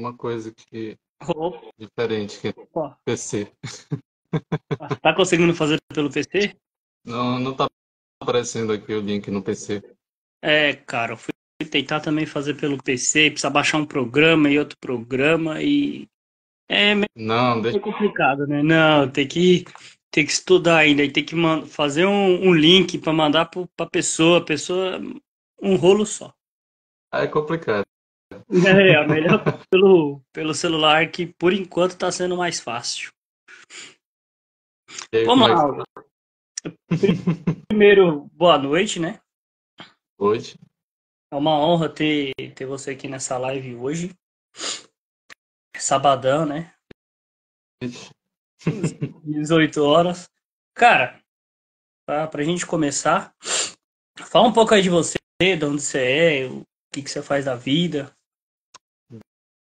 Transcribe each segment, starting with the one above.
alguma coisa que Opa, diferente que no PC. tá conseguindo fazer pelo PC? Não tá aparecendo aqui o link no PC. É, cara, eu fui tentar também fazer pelo PC, precisa baixar um programa e outro programa e é meio Não, deixa. complicado, né? Não, tem que estudar ainda e tem que fazer um link para mandar pra pessoa, um rolo só. É complicado. É melhor pelo celular que por enquanto tá sendo mais fácil. E aí, Vamos como é que lá. Primeiro, boa noite, né? hoje? É uma honra ter você aqui nessa live hoje. É sabadão, né? 18 horas. Cara, pra gente começar, fala um pouco aí de você, de onde você é, o que você faz da vida.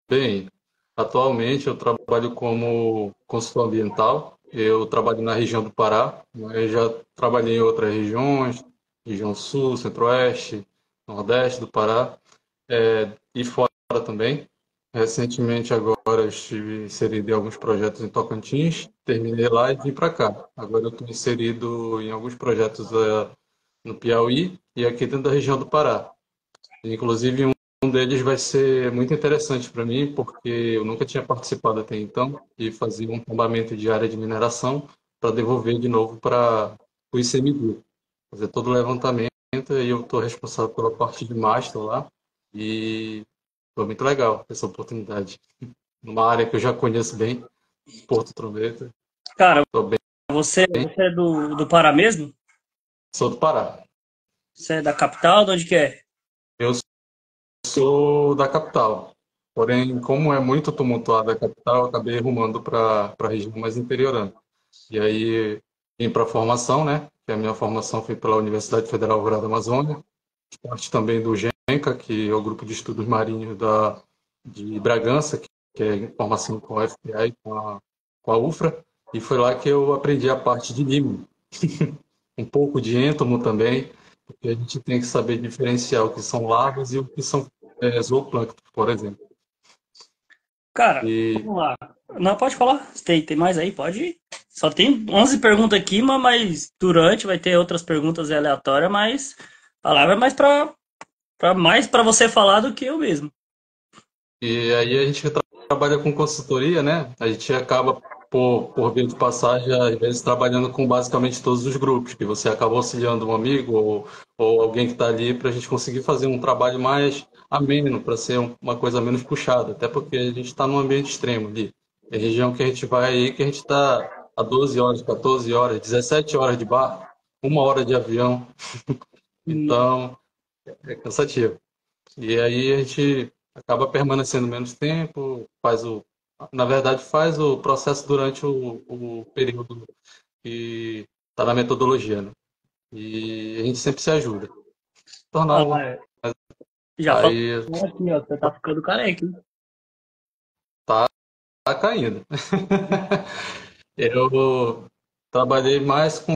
Bem, atualmente eu trabalho como consultor ambiental. Eu trabalho na região do Pará, mas já trabalhei em outras regiões, região sul, centro-oeste, nordeste do Pará, e fora também. Recentemente agora eu estive inserido em alguns projetos em Tocantins, terminei lá e vim para cá. Agora eu estou inserido em alguns projetos no Piauí e aqui dentro da região do Pará. Inclusive, um deles vai ser muito interessante para mim, porque eu nunca tinha participado até então e fazia um tombamento de área de mineração para devolver de novo para o ICMBio. Fazer todo o levantamento e eu estou responsável pela parte de master lá e foi muito legal essa oportunidade. Numa área que eu já conheço bem, Porto Trombeta, Cara, estou bem, você é do Pará mesmo? sou do Pará. Você é da capital? De onde que é? Eu sou da capital. Porém, como é muito tumultuada a capital, eu acabei rumando para a região mais interiorana. E aí vim para a formação, né? Que a minha formação foi pela Universidade Federal Rural da Amazônia, parte também do GENCA, que é o Grupo de Estudos Marinhos de Bragança, que é em formação com a FPA e com a UFRA. E foi lá que eu aprendi a parte de LIME, um pouco de êntomo também, porque a gente tem que saber diferenciar o que são larvas e o que são zooplâncton, por exemplo. Cara, E, vamos lá. Não, pode falar. Tem mais aí? Pode ir. Só tem 11 perguntas aqui, mas durante vai ter outras perguntas aleatórias, mas a live é mais pra você falar do que eu mesmo. e aí a gente trabalha com consultoria, né? A gente acaba, por via de passagem, às vezes trabalhando com basicamente todos os grupos, que você acaba auxiliando um amigo ou alguém que está ali para a gente conseguir fazer um trabalho mais ameno, para ser uma coisa menos puxada, até porque a gente está num ambiente extremo ali. É região que a gente vai aí, que a gente está a 12 horas, 14 horas, 17 horas de barco, 1 hora de avião, No- então é cansativo. E aí a gente acaba permanecendo menos tempo, na verdade faz o processo durante o período que está na metodologia, né? E a gente sempre se ajuda. Tornar Ah, o, já falou aí aqui, ó, você tá ficando careca, hein? tá caindo. Eu trabalhei mais com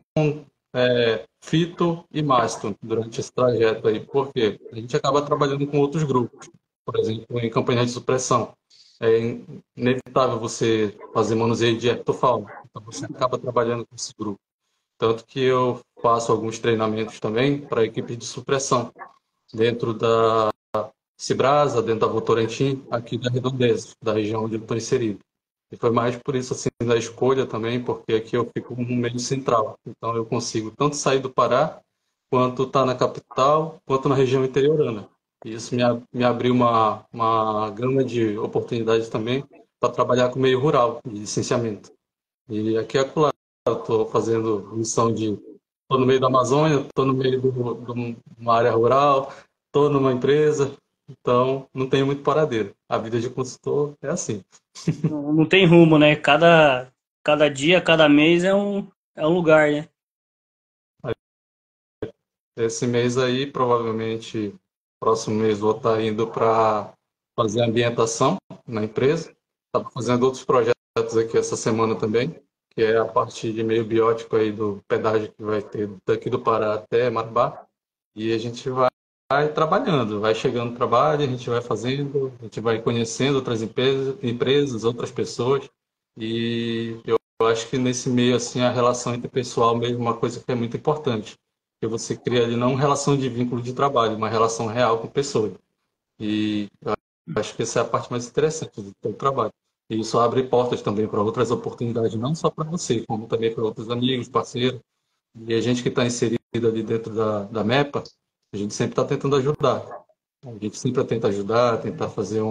fito e masto durante esse trajeto aí, porque a gente acaba trabalhando com outros grupos, por exemplo, em campanhas de supressão. É inevitável você fazer manuseio de herpetofauna, então você acaba trabalhando com esse grupo. Tanto que eu faço alguns treinamentos também para equipes de supressão, dentro da Cibrasa, dentro da Votorantim, aqui da Redondeza, da região onde eu estou inserido. E foi mais por isso, assim, da escolha também, porque aqui eu fico no meio central. Então eu consigo tanto sair do Pará, quanto estar na capital, quanto na região interiorana. E isso me abriu uma gama de oportunidades também para trabalhar com o meio rural, de licenciamento. E aqui é acolá, eu estou fazendo missão de... Estou no meio da Amazônia, estou no meio de uma área rural, estou numa empresa, então não tenho muito paradeiro. A vida de consultor é assim. Não tem rumo, né? Cada dia, cada mês é um lugar, né? Esse mês aí, provavelmente, próximo mês, vou estar indo para fazer ambientação na empresa. Estava fazendo outros projetos aqui essa semana também, que é a parte de meio biótico aí do pedágio que vai ter daqui do Pará até Marabá. E a gente vai trabalhando, vai chegando no trabalho, a gente vai fazendo, a gente vai conhecendo outras empresas, outras pessoas, e eu acho que nesse meio, assim, a relação interpessoal mesmo é uma coisa que é muito importante, que você cria ali não uma relação de vínculo de trabalho, uma relação real com pessoas, e eu acho que essa é a parte mais interessante do teu trabalho. E isso abre portas também para outras oportunidades, não só para você, como também para outros amigos, parceiros, e a gente que está inserido ali dentro da MEPA, a gente sempre está tentando ajudar. A gente sempre tenta ajudar, tentar fazer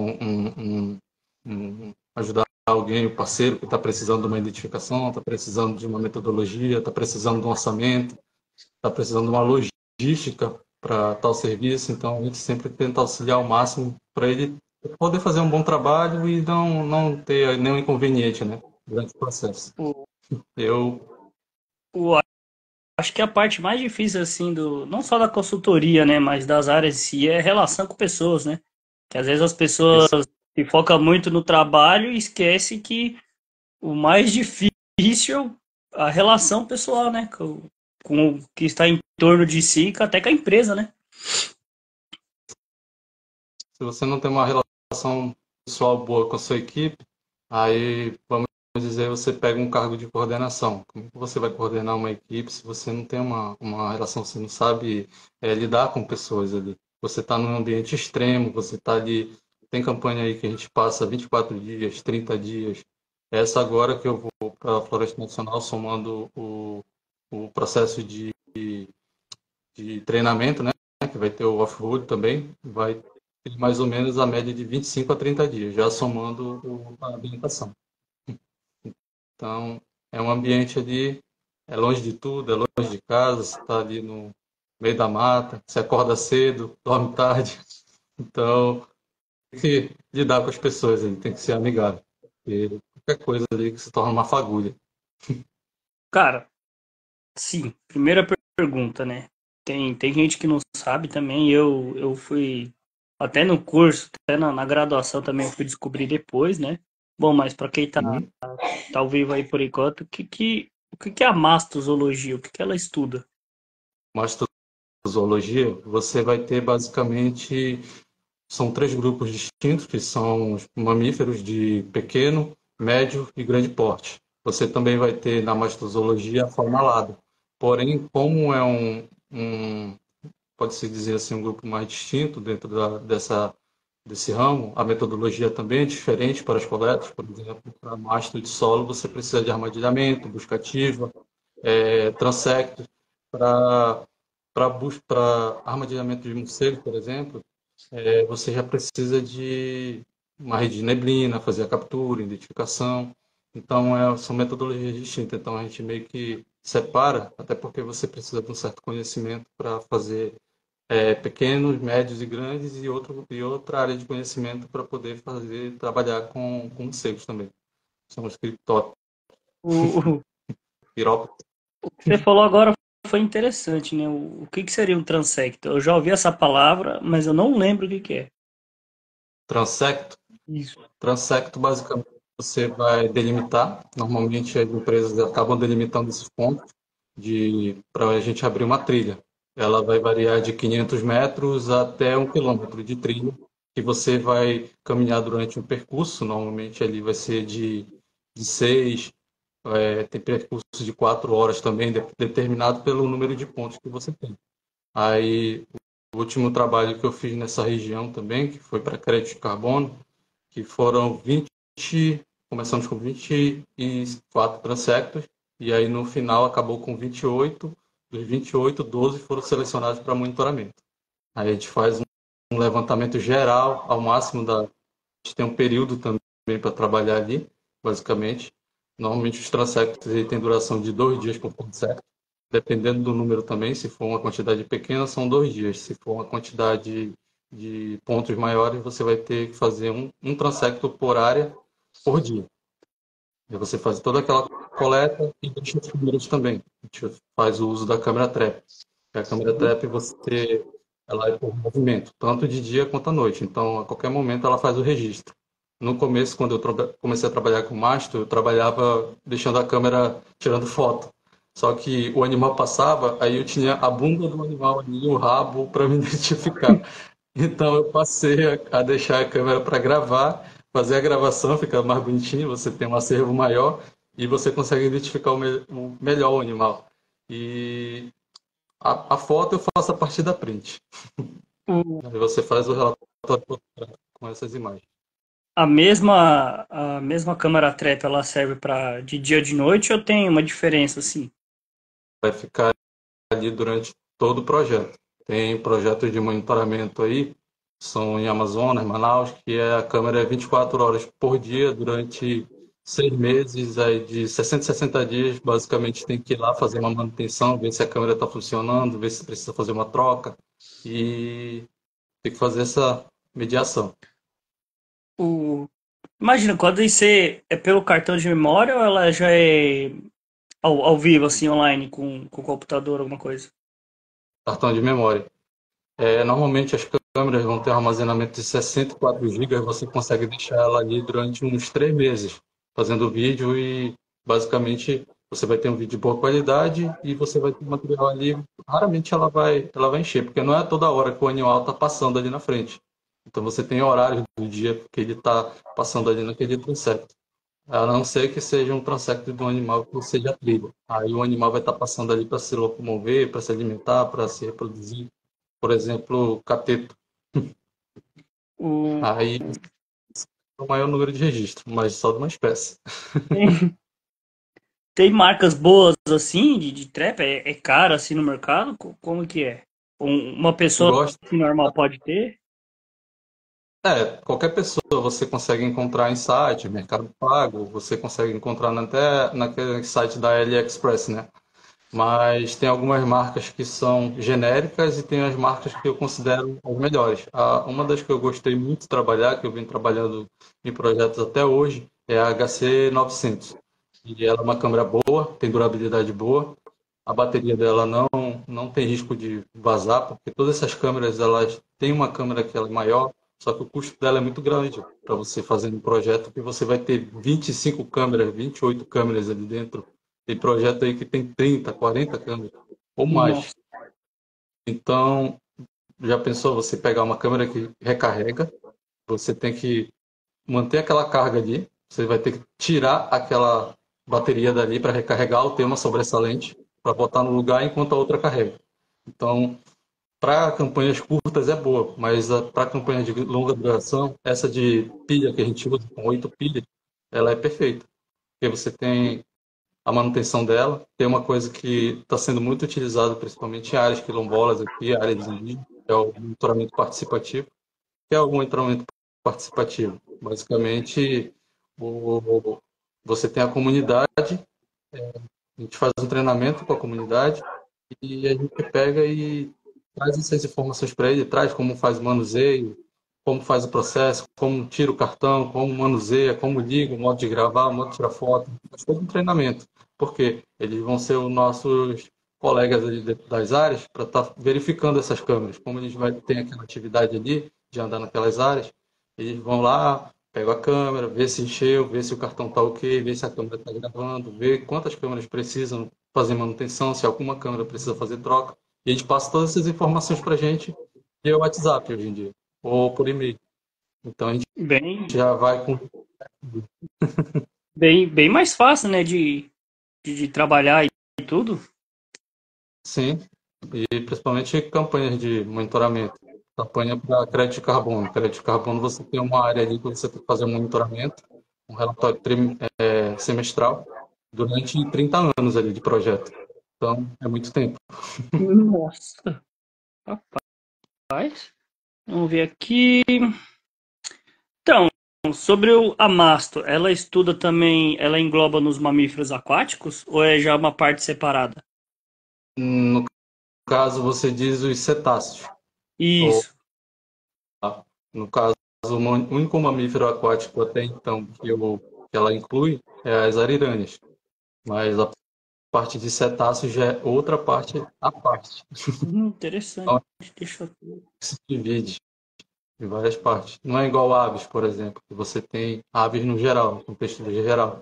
ajudar alguém, o parceiro que está precisando de uma identificação, está precisando de uma metodologia, está precisando de um orçamento, está precisando de uma logística para tal serviço. Então, a gente sempre tenta auxiliar ao máximo para ele poder fazer um bom trabalho e não ter nenhum inconveniente, né, durante o processo. O, Eu, o, acho que a parte mais difícil, assim, não só da consultoria, né, mas das áreas em si, é a relação com pessoas, né? Que às vezes as pessoas se focam muito no trabalho e esquece que o mais difícil é a relação pessoal, né? Com o que está em torno de si, até com a empresa, né? Se você não tem uma relação pessoal boa com a sua equipe, aí, vamos dizer, você pega um cargo de coordenação. Como que você vai coordenar uma equipe se você não tem uma relação, você não sabe lidar com pessoas ali? Você está num ambiente extremo, você está ali. Tem campanha aí que a gente passa 24 dias, 30 dias. Essa agora que eu vou para a Floresta Nacional, somando o processo de treinamento, né? Que vai ter o off-road também, vai ter mais ou menos a média de 25 a 30 dias, já somando a habilitação. Então, é um ambiente ali, é longe de tudo, é longe de casa, você está ali no meio da mata, você acorda cedo, dorme tarde. Então, tem que lidar com as pessoas, ali, tem que ser amigável. E qualquer coisa ali que se torna uma fagulha. Cara, sim, primeira pergunta, né? Tem gente que não sabe também, eu fui até no curso, até na graduação também eu fui descobrir depois, né? Bom, mas para quem Uhum. tá ao vivo aí por enquanto, o que é a mastozoologia? O que ela estuda? Mastozoologia, você vai ter basicamente, são três grupos distintos, que são os mamíferos de pequeno, médio e grande porte. Você também vai ter na mastozoologia a fauna alada. Porém, como é pode-se dizer assim, um grupo mais distinto dentro desse ramo, a metodologia também é diferente para as coletas. Por exemplo, para mastro de solo, você precisa de armadilhamento, busca ativa, transecto. Para armadilhamento de morcego, por exemplo, você já precisa de uma rede de neblina, fazer a captura, identificação. Então, são metodologias distintas. Então, a gente meio que separa, até porque você precisa de um certo conhecimento para fazer pequenos, médios e grandes, e outra área de conhecimento para poder trabalhar com morcegos também. São os criptópodes, O pirópodes. que você falou agora foi interessante, né? O que seria um transecto? Eu já ouvi essa palavra, mas eu não lembro o que é. Transecto. Isso. Transecto, basicamente, você vai delimitar. Normalmente, as empresas acabam delimitando esses pontos para a gente abrir uma trilha. Ela vai variar de 500 metros até 1 quilômetro de trilha, que você vai caminhar durante um percurso. Normalmente, ali vai ser de 6, tem percurso de 4 horas também, determinado pelo número de pontos que você tem. Aí, o último trabalho que eu fiz nessa região também, que foi para crédito de carbono, que foram 20, começamos com 24 transectos, e aí no final acabou com 28, dos 28, 12 foram selecionados para monitoramento. Aí a gente faz um levantamento geral, ao máximo a gente tem um período também para trabalhar ali, basicamente. Normalmente os transectos têm duração de 2 dias por transecto, dependendo do número também, se for uma quantidade pequena, são 2 dias. Se for uma quantidade de pontos maiores, você vai ter que fazer um transecto por área por dia. E você faz toda aquela coleta e deixa os números também. A gente faz o uso da câmera trap. A câmera trap, ela é por movimento, tanto de dia quanto à noite. Então, a qualquer momento, ela faz o registro. No começo, quando eu comecei a trabalhar com mastro, eu trabalhava deixando a câmera tirando foto. Só que o animal passava, aí eu tinha a bunda do animal ali, o rabo, para me identificar. Então eu passei a deixar a câmera para gravar, fazer a gravação, fica mais bonitinho, você tem um acervo maior e você consegue identificar o melhor o animal. E a foto eu faço a partir da print. O- Aí você faz o relatório fotográfico com essas imagens. a mesma câmera trap, ela serve para de dia ou de noite ou tem uma diferença assim? Vai ficar ali durante todo o projeto. Tem projetos de monitoramento aí, são em Amazonas, Manaus, que a câmera é 24 horas por dia durante 6 meses, aí de 60 a 60 dias, basicamente tem que ir lá fazer uma manutenção, ver se a câmera está funcionando, ver se precisa fazer uma troca e tem que fazer essa mediação. O... Imagina, quando isso é pelo cartão de memória ou ela já é ao vivo, assim, online, com o computador, alguma coisa? Cartão de memória. Normalmente as câmeras vão ter um armazenamento de 64 GB, você consegue deixar ela ali durante uns 3 meses, fazendo vídeo e basicamente você vai ter um vídeo de boa qualidade e você vai ter um material ali, raramente ela vai encher, porque não é toda hora que o animal está passando ali na frente. Então você tem horários do dia que ele está passando ali naquele transecto. A não ser que seja um transecto de um animal que seja trilha. Aí o animal vai estar passando ali para se locomover, para se alimentar, para se reproduzir. Por exemplo, cateto. O... Aí é o maior número de registros, mas só de uma espécie. Tem, tem marcas boas, assim, de trap? É caro, assim, no mercado? Como que é? Uma pessoa Gosto. assim, normal pode ter? Qualquer pessoa você consegue encontrar em site, Mercado Pago, você consegue encontrar até naquele site da AliExpress, né? Mas tem algumas marcas que são genéricas e tem as marcas que eu considero as melhores. Uma das que eu gostei muito de trabalhar, que eu venho trabalhando em projetos até hoje, é a HC900. E ela é uma câmera boa, tem durabilidade boa. A bateria dela não tem risco de vazar, porque todas essas câmeras elas têm uma câmera que ela é maior, só que o custo dela é muito grande para você fazer um projeto que você vai ter 25 câmeras, 28 câmeras ali dentro. Tem projeto aí que tem 30, 40 câmeras ou mais. Nossa. Então, já pensou você pegar uma câmera que recarrega, você tem que manter aquela carga ali, você vai ter que tirar aquela bateria dali para recarregar ou ter uma sobressalente para botar no lugar enquanto a outra carrega. Então, para campanhas curtas é boa, mas para campanhas de longa duração, essa de pilha que a gente usa, com 8 pilhas, ela é perfeita. Porque você tem a manutenção dela, tem uma coisa que está sendo muito utilizada, principalmente em áreas quilombolas aqui, áreas indígenas, que é o monitoramento participativo. Que é o monitoramento participativo? Basicamente, você tem a comunidade, a gente faz um treinamento com a comunidade e a gente pega e traz essas informações para ele, traz como faz o manuseio, como faz o processo, como tira o cartão, como manuseia, como liga, o modo de gravar, o modo de tirar foto, faz todo um treinamento, porque eles vão ser os nossos colegas ali dentro das áreas para estar verificando essas câmeras, como eles vai ter aquela atividade ali de andar naquelas áreas, eles vão lá, pegam a câmera, vê se encheu, vê se o cartão está ok, vê se a câmera está gravando, vê quantas câmeras precisam fazer manutenção, se alguma câmera precisa fazer troca. E a gente passa todas essas informações para a gente via WhatsApp hoje em dia, ou por e-mail. Então a gente Bem, já vai com. bem mais fácil, né, de trabalhar e tudo. Sim, e principalmente campanhas de monitoramento. Campanha para crédito de carbono. Crédito de carbono você tem uma área ali que você tem que fazer um monitoramento, um relatório semestral, durante 30 anos ali de projeto. Então, é muito tempo. Nossa, rapaz. Vamos ver aqui. Então, sobre a masto, ela estuda também, ela engloba nos mamíferos aquáticos ou é já uma parte separada? No caso, você diz os cetáceos. Ou, Isso. no caso, o único mamífero aquático até então que ela inclui é as arirâneas. Mas a parte de cetáceos já é outra parte à parte. Interessante. Então, Deixa eu... se divide em várias partes. Não é igual aves, por exemplo, que você tem aves no geral, no contexto geral.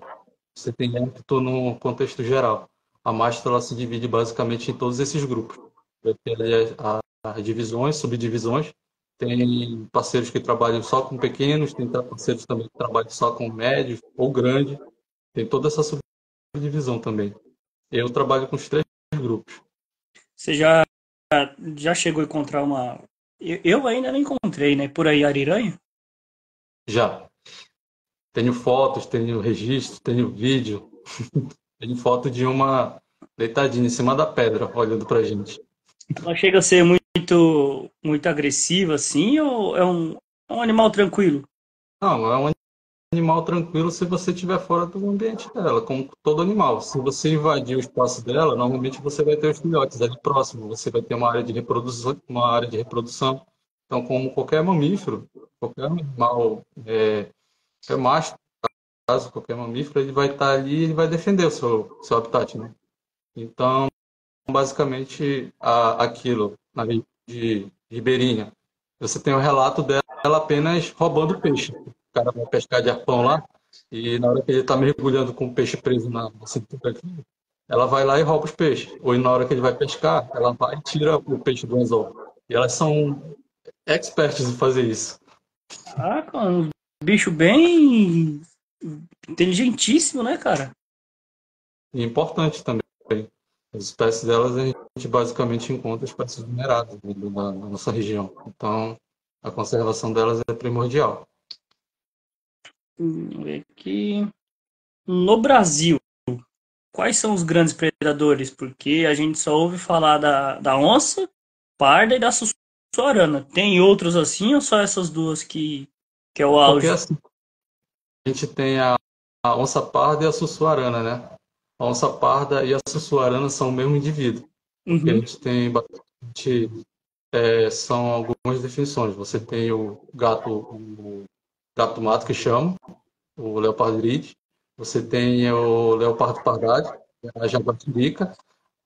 Você tem êxito no contexto geral. a Mastro ela se divide basicamente em todos esses grupos. Vai ter ali as divisões, subdivisões. Tem parceiros que trabalham só com pequenos, tem parceiros também que trabalham só com médios ou grandes. Tem toda essa subdivisão também. Eu trabalho com os três grupos. Você já chegou a encontrar uma. Eu ainda não encontrei, né? Por aí, Ariranha? Já. Tenho fotos, tenho registro, tenho vídeo. Tenho foto de uma deitadinha em cima da pedra, olhando pra gente. Ela chega a ser muito agressiva, assim, ou é um animal tranquilo? Não, é um animal tranquilo se você estiver fora do ambiente dela, como todo animal. Se você invadir o espaço dela, normalmente você vai ter os filhotes ali próximo, você vai ter uma área de reprodução, uma área de reprodução. Então, como qualquer mamífero, qualquer animal é macho, no caso, qualquer mamífero, ele vai estar ali e ele vai defender o seu habitat, né? Então, basicamente, aquilo, na região de Ribeirinha, você tem o relato dela apenas roubando peixe. O cara vai pescar de arpão lá, e na hora que ele está mergulhando com o peixe preso na cintura aqui, ela vai lá e rouba os peixes. Ou na hora que ele vai pescar, ela vai e tira o peixe do anzol. E elas são expertas em fazer isso. Ah, um bicho bem inteligentíssimo, né, cara? E importante também. As espécies delas a gente basicamente encontra espécies vulneráveis na nossa região. Então, a conservação delas é primordial. Vamos ver aqui. No Brasil, quais são os grandes predadores? Porque a gente só ouve falar da onça, parda e da sussuarana. Tem outros assim ou só essas duas que é o Porque auge? assim, a gente tem a onça parda e a sussuarana, né? A onça parda e a sussuarana são o mesmo indivíduo. Porque a Uhum. gente tem bastante, são algumas definições. Você tem o gato mato que chama, o leopardo grid. Você tem o leopardo pardade, a jaguatirica.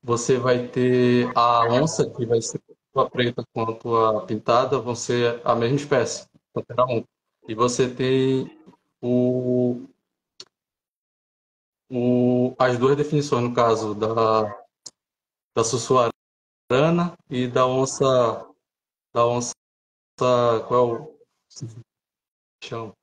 Você vai ter a onça, que vai ser tanto a preta quanto a pintada, vão ser a mesma espécie, pantera onça. E você tem o, as duas definições, no caso, da sussuarana e da onça, qual é o chama?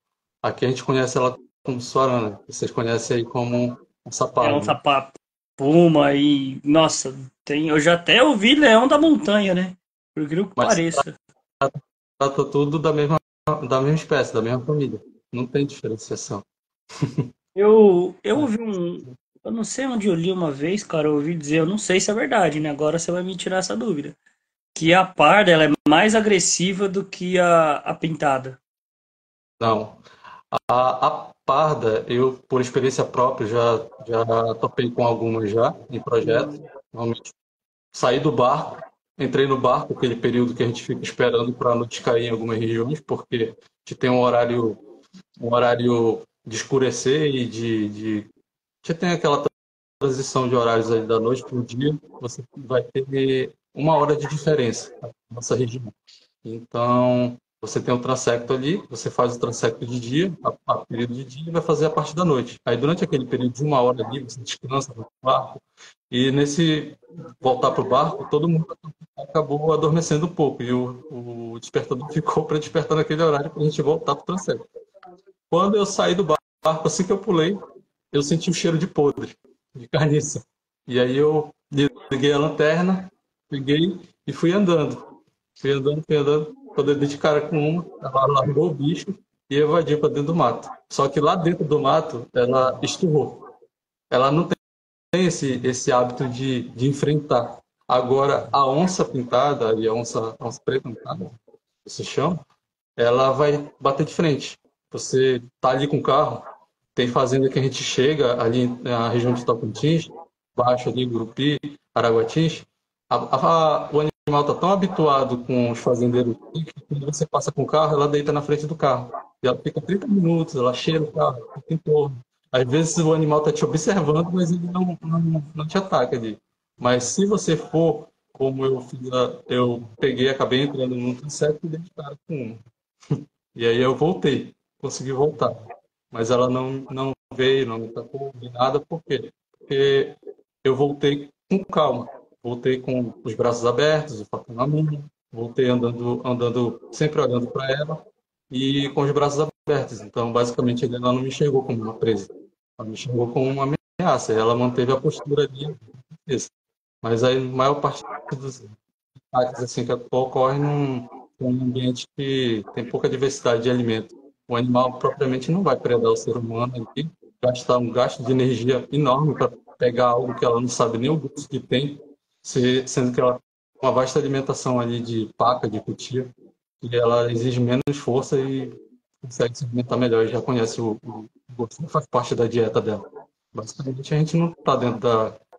Aqui a gente conhece ela como sussuarana, vocês conhecem aí como onça É um parda, né? sapato, puma e nossa, eu já até ouvi leão da montanha, né? Por incrível que Mas pareça. trata tudo da mesma espécie, da mesma família. Não tem diferenciação. Eu ouvi eu não sei onde eu li uma vez, cara, eu ouvi dizer, eu não sei se é verdade, né? Agora você vai me tirar essa dúvida. Que a parda, ela é mais agressiva do que a pintada. Não. A parda, eu, por experiência própria, já topei com algumas já em projeto. Normalmente, saí do barco, entrei no barco, aquele período que a gente fica esperando para a noite cair em algumas regiões, porque a gente tem um horário de escurecer e a gente tem aquela transição de horários aí da noite para o dia, você vai ter uma hora de diferença na nossa região. Então, você tem o transecto ali, você faz o transecto de dia, a período de dia, e vai fazer a parte da noite. Aí, durante aquele período de uma hora ali, você descansa no barco, e nesse voltar para o barco, todo mundo acabou adormecendo um pouco, e o despertador ficou para despertar naquele horário para a gente voltar para o transecto. Quando eu saí do barco, assim que eu pulei, eu senti um cheiro de podre, de carniça. E aí eu liguei a lanterna, peguei e fui andando. Fui andando, fui andando. Quando eu dei de cara com uma, ela largou o bicho e evadiu para dentro do mato. Só que lá dentro do mato, ela esturrou. Ela não tem esse hábito de enfrentar. Agora, a onça pintada e a onça preta pintada, esse chão, ela vai bater de frente. Você tá ali com o carro, tem fazenda que a gente chega ali na região de Tocantins, baixo ali, Gurupi, Araguatins, o animal está tão habituado com os fazendeiros que quando você passa com o carro, ela deita na frente do carro. E ela fica 30 minutos, ela cheira o carro, fica em torno. Às vezes o animal está te observando, mas ele não te ataca ali. Mas se você for, como eu fiz, eu peguei, acabei entrando num transeto e dei de cara com uma. E aí eu voltei, consegui voltar. Mas ela não veio, não me atacou, nem nada, por quê? Porque eu voltei com calma. Voltei com os braços abertos, o facão na mão, voltei andando, sempre olhando para ela e com os braços abertos. Então, basicamente, ela não me enxergou como uma presa. Ela me enxergou como uma ameaça. Ela manteve a postura ali. Mas aí, a maior parte dos ataques assim, que ocorrem num ambiente que tem pouca diversidade de alimento. O animal propriamente não vai predar o ser humano ali, gastar um gasto de energia enorme para pegar algo que ela não sabe nem o gosto que tem, sendo que ela tem uma vasta alimentação ali de paca, de cutia, que ela exige menos força e consegue se alimentar melhor e já conhece o gosto, faz parte da dieta dela. Basicamente, a gente não está dentro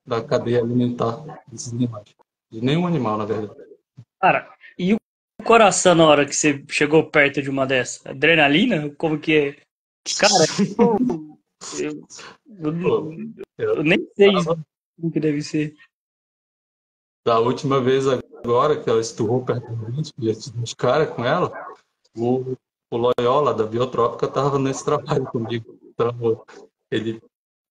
da cadeia alimentar desses animais. De nenhum animal, na verdade. Cara, e o coração na hora que você chegou perto de uma dessas? Adrenalina? Como que é? Cara, eu, Pô, eu, eu eu nem sei tava como que deve ser. da última vez agora que ela esturrou perto da gente, que os caras com ela, o, o Loyola da Biotrópica tava nesse trabalho comigo. Então, ele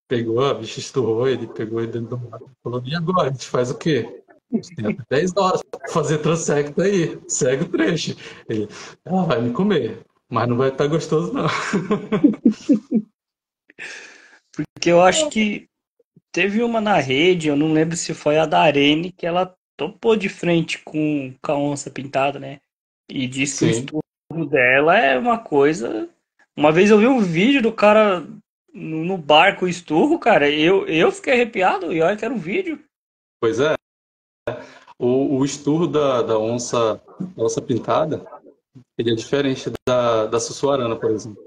pegou, a bicha esturrou, ele pegou ele dentro do mato e falou, e agora? A gente faz o quê? A gente tem até 10 horas para fazer transecto aí, segue o trecho. Ele, ela vai me comer, mas não vai estar gostoso não. Porque eu acho que teve uma na rede, eu não lembro se foi a da Arene, que ela topou de frente com a onça pintada, né? E disse que o Sim, estupro dela é uma coisa. Uma vez eu vi um vídeo do cara no bar com o esturro, cara. Eu fiquei arrepiado e olha que era um vídeo. pois é. O esturro da onça pintada, ele é diferente da Sussuarana, por exemplo.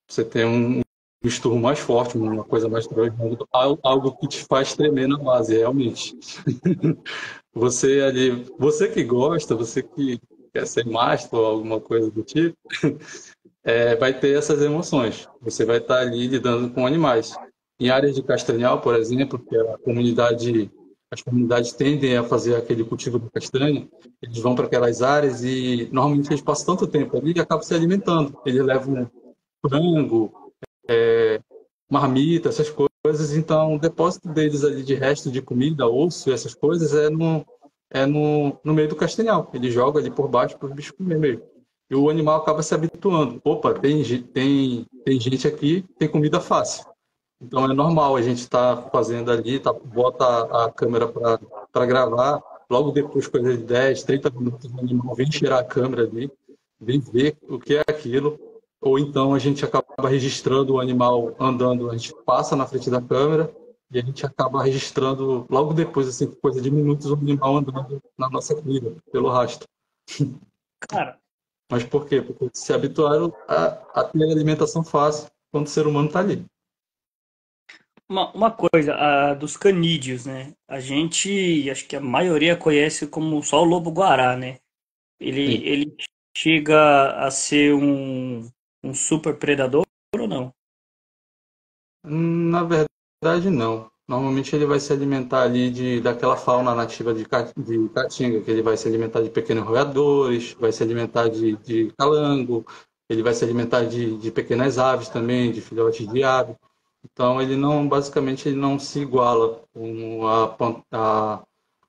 Você tem um esturro mais forte, uma coisa mais doida, algo que te faz tremer na base, realmente. Você ali, você que gosta, você que quer ser mastro ou alguma coisa do tipo, vai ter essas emoções. Você vai estar ali lidando com animais. Em áreas de Castanhal, por exemplo, que as comunidades tendem a fazer aquele cultivo da castanha, eles vão para aquelas áreas e normalmente eles passam tanto tempo ali e acabam se alimentando. Eles levam frango, marmita, essas coisas. Então, o depósito deles ali de resto de comida, osso, essas coisas, no meio do castanhal. Ele joga ali por baixo para os bichos comer mesmo. E o animal acaba se habituando. Opa, tem gente aqui, tem comida fácil. Então é normal a gente estar fazendo ali, bota a câmera para gravar, logo depois, coisa de 10, 30 minutos, o animal vem cheirar a câmera ali, vem ver o que é aquilo, ou então a gente acaba registrando o animal andando, a gente passa na frente da câmera e a gente acaba registrando logo depois, assim, coisa de minutos, o animal andando na nossa trilha, pelo rastro. Cara, Mas por quê? Porque se habituaram a ter alimentação fácil quando o ser humano está ali. uma coisa, a dos canídeos, né? A gente, acho que a maioria conhece como só o lobo-guará, né? Sim. Ele chega a ser um super predador ou não? Na verdade, não. Normalmente ele vai se alimentar ali daquela fauna nativa de Caatinga, que ele vai se alimentar de pequenos roedores, vai se alimentar de calango, ele vai se alimentar de pequenas aves também, de filhotes de ave. Então ele não, basicamente, ele não se iguala com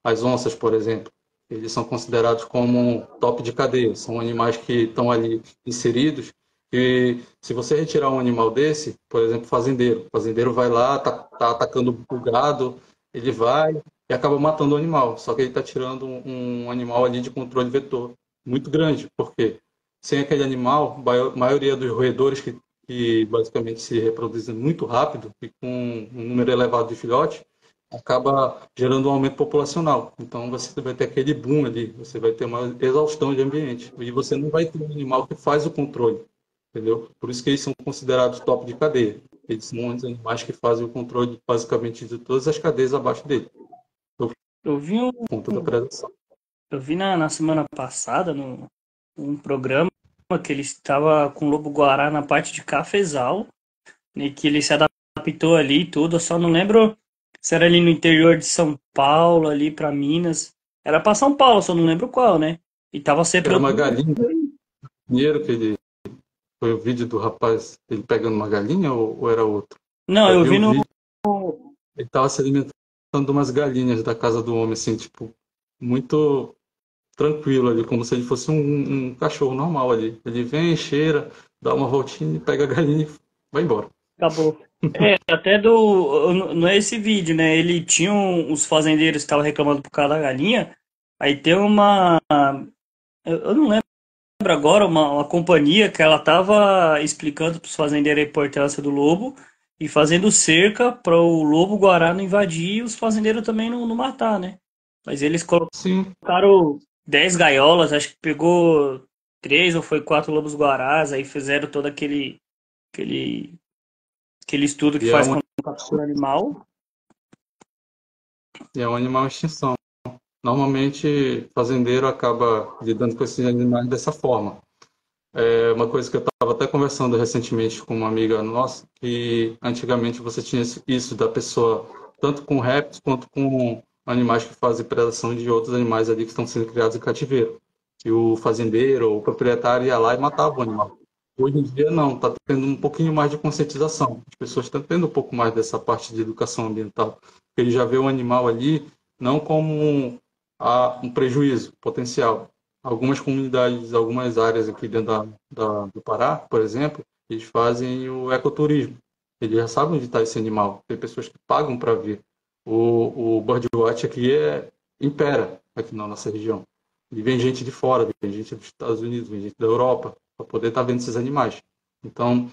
as onças, por exemplo. Eles são considerados como top de cadeia, são animais que estão ali inseridos e se você retirar um animal desse, por exemplo, o fazendeiro vai lá, tá atacando o gado, ele vai e acaba matando o animal. Só que ele está tirando um animal ali de controle vetor muito grande, porque sem aquele animal, a maioria dos roedores que basicamente se reproduzem muito rápido e com um número elevado de filhotes, acaba gerando um aumento populacional. Então você vai ter aquele boom ali, você vai ter uma exaustão de ambiente e você não vai ter um animal que faz o controle, entendeu? Por isso que eles são considerados top de cadeia. Eles são os animais que fazem o controle basicamente de todas as cadeias abaixo dele, por Eu vi, conta da predação. eu vi na semana passada um programa que ele estava com o lobo-guará na parte de cafezal, e que ele se adaptou ali e tudo. Eu só não lembro se era ali no interior de São Paulo, ali para Minas. Era para São Paulo, só não lembro qual, né? E tava se Era uma reproduzindo. galinha, primeiro que ele foi o vídeo do rapaz ele pegando uma galinha ou era outro? Não, Eu eu vi vi um no. vídeo, ele estava se alimentando matando umas galinhas da casa do homem, assim, tipo, muito tranquilo ali, como se ele fosse um cachorro normal ali. Ele vem, cheira, dá uma voltinha, pega a galinha e vai embora. Acabou. Até não é esse vídeo, né? Ele tinha os fazendeiros que estavam reclamando por causa da galinha. Aí tem uma. Eu não lembro agora, uma companhia que ela tava explicando para os fazendeiros a importância do lobo e fazendo cerca para o lobo-guará não invadir e os fazendeiros também não matar, né? Mas eles Sim, colocaram 10 gaiolas, acho que pegou 3 ou foi 4 lobos-guarás, aí fizeram todo aquele, aquele estudo que e é faz um, quando captura animal. e é um animal em extinção. Normalmente, fazendeiro acaba lidando com esses animais dessa forma. É uma coisa que eu estava até conversando recentemente com uma amiga nossa, que antigamente você tinha isso da pessoa, tanto com répteis quanto com animais que fazem predação de outros animais ali que estão sendo criados em cativeiro. E o fazendeiro ou o proprietário ia lá e matava o animal. Hoje em dia não, está tendo um pouquinho mais de conscientização. As pessoas estão tendo um pouco mais dessa parte de educação ambiental. Ele já vê o animal ali não como um prejuízo potencial. Algumas comunidades, algumas áreas aqui dentro do Pará, por exemplo, eles fazem o ecoturismo. Eles já sabem onde está esse animal. Tem pessoas que pagam para ver. O birdwatch aqui impera aqui na nossa região. E vem gente de fora, vem gente dos Estados Unidos, vem gente da Europa, para poder estar vendo esses animais. Então,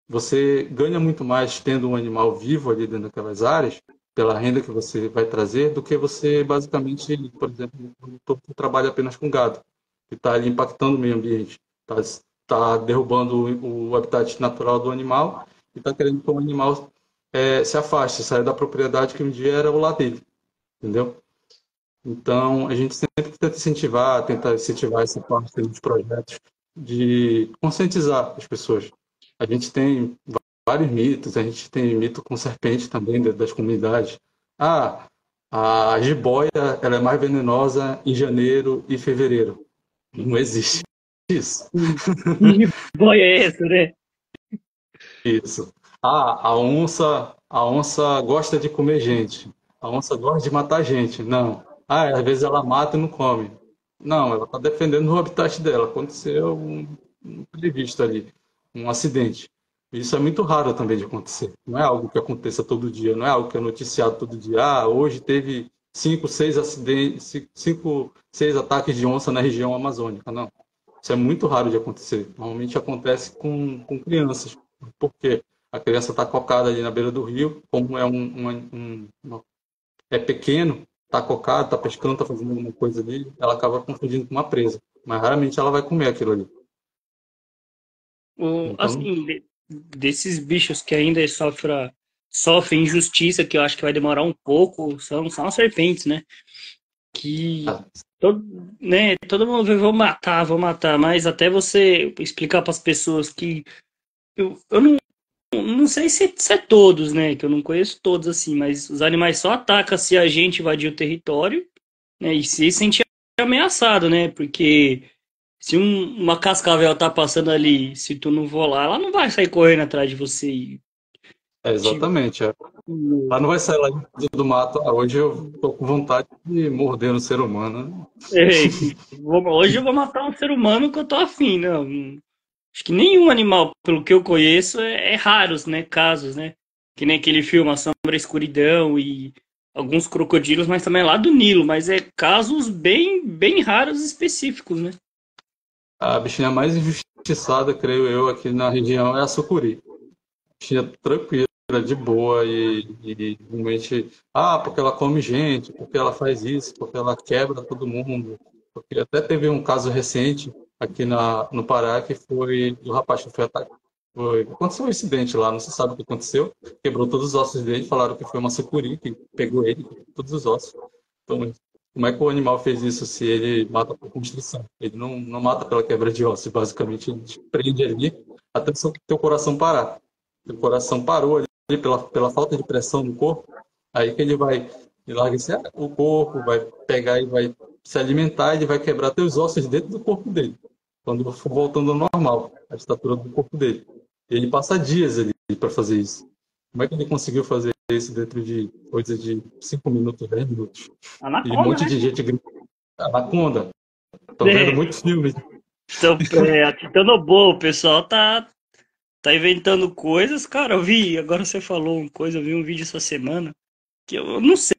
você ganha muito mais tendo um animal vivo ali dentro daquelas áreas, pela renda que você vai trazer, do que você basicamente, por exemplo, um produtor que trabalha apenas com gado, que está ali impactando o meio ambiente, está derrubando o habitat natural do animal e está querendo que o animal se afaste, saia da propriedade que um dia era o lar dele, entendeu? Então, a gente sempre tenta incentivar essa parte dos projetos de conscientizar as pessoas. A gente tem vários mitos, a gente tem mito com serpente também dentro das comunidades. Ah, a jiboia ela é mais venenosa em janeiro e fevereiro. Não existe isso. Que boia é essa, né? Isso. Ah, a onça gosta de comer gente. A onça gosta de matar gente. Não. Ah, às vezes ela mata e não come. Não, ela está defendendo o habitat dela. Aconteceu um imprevisto ali, um acidente. Isso é muito raro também de acontecer. Não é algo que aconteça todo dia, não é algo que é noticiado todo dia. Ah, hoje teve 5, 6 acidentes, 5, 6 ataques de onça na região amazônica. Não. Isso é muito raro de acontecer. Normalmente acontece com crianças. Por quê? A criança está cocada ali na beira do rio, como é pequeno, está cocado, está pescando, está fazendo alguma coisa ali, ela acaba confundindo com uma presa. Mas raramente ela vai comer aquilo ali. Então, Assim, desses bichos que ainda sofrem injustiça, que eu acho que vai demorar um pouco, são as serpentes, né? Que ah, todo mundo vê, vou matar, mas até você explicar para as pessoas que eu não sei se é todos, né? Que eu não conheço todos assim, mas os animais só atacam se a gente invadir o território, né? E se sentir ameaçado, né? Porque se uma cascavel tá passando ali, se tu não for lá, ela não vai sair correndo atrás de você e te. exatamente. Ela não vai sair lá do mato. Ah, hoje eu estou com vontade de morder no ser humano, né? Ei, hoje eu vou matar um ser humano que eu tô afim, não. Acho que nenhum animal, pelo que eu conheço, é raros, né? Casos, né? Que nem aquele filme A Sombra e a Escuridão e alguns crocodilos, mas também é lá do Nilo, mas é casos bem raros e específicos, né? A bichinha mais injustiçada, creio eu, aqui na região é a sucuri. Bichinha tranquila, de boa e realmente, porque ela come gente, porque ela faz isso, porque ela quebra todo mundo. Porque até teve um caso recente aqui no Pará que foi do rapaz que foi atacado. Aconteceu um incidente lá, não se sabe o que aconteceu. Quebrou todos os ossos dele, falaram que foi uma sucuri que pegou ele, todos os ossos. Então, como é que o animal fez isso se ele mata por constrição? Ele não mata pela quebra de ossos, basicamente ele te prende ali até o teu coração parar. O coração parou ali pela falta de pressão no corpo, aí que ele larga o corpo, vai pegar e vai se alimentar, ele vai quebrar até os ossos dentro do corpo dele, quando for voltando ao normal, a estatura do corpo dele. E ele passa dias ali para fazer isso. Como é que ele conseguiu fazer isso dentro de coisa de 5 minutos, 10 minutos. E um Anaconda, monte né? de gente grita, anaconda. Tô vendo É, muitos filmes. então, atitando boa, o pessoal tá inventando coisas. Cara, eu vi, agora você falou uma coisa, eu vi um vídeo essa semana que eu não sei,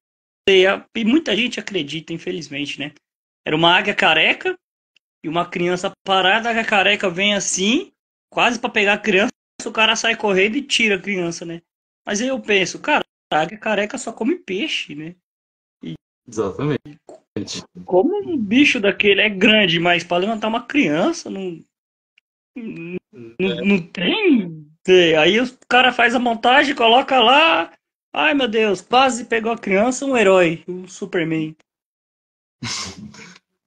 e muita gente acredita, infelizmente, né? Era uma águia careca e uma criança parada, a águia careca vem assim, quase pra pegar a criança, o cara sai correndo e tira a criança, né? Mas aí eu penso, cara, a águia careca só come peixe, né? E Exatamente. como um bicho daquele é grande, mas pra levantar uma criança, não tem. Aí o cara faz a montagem, coloca lá. Ai meu Deus, quase pegou a criança, um herói, um Superman.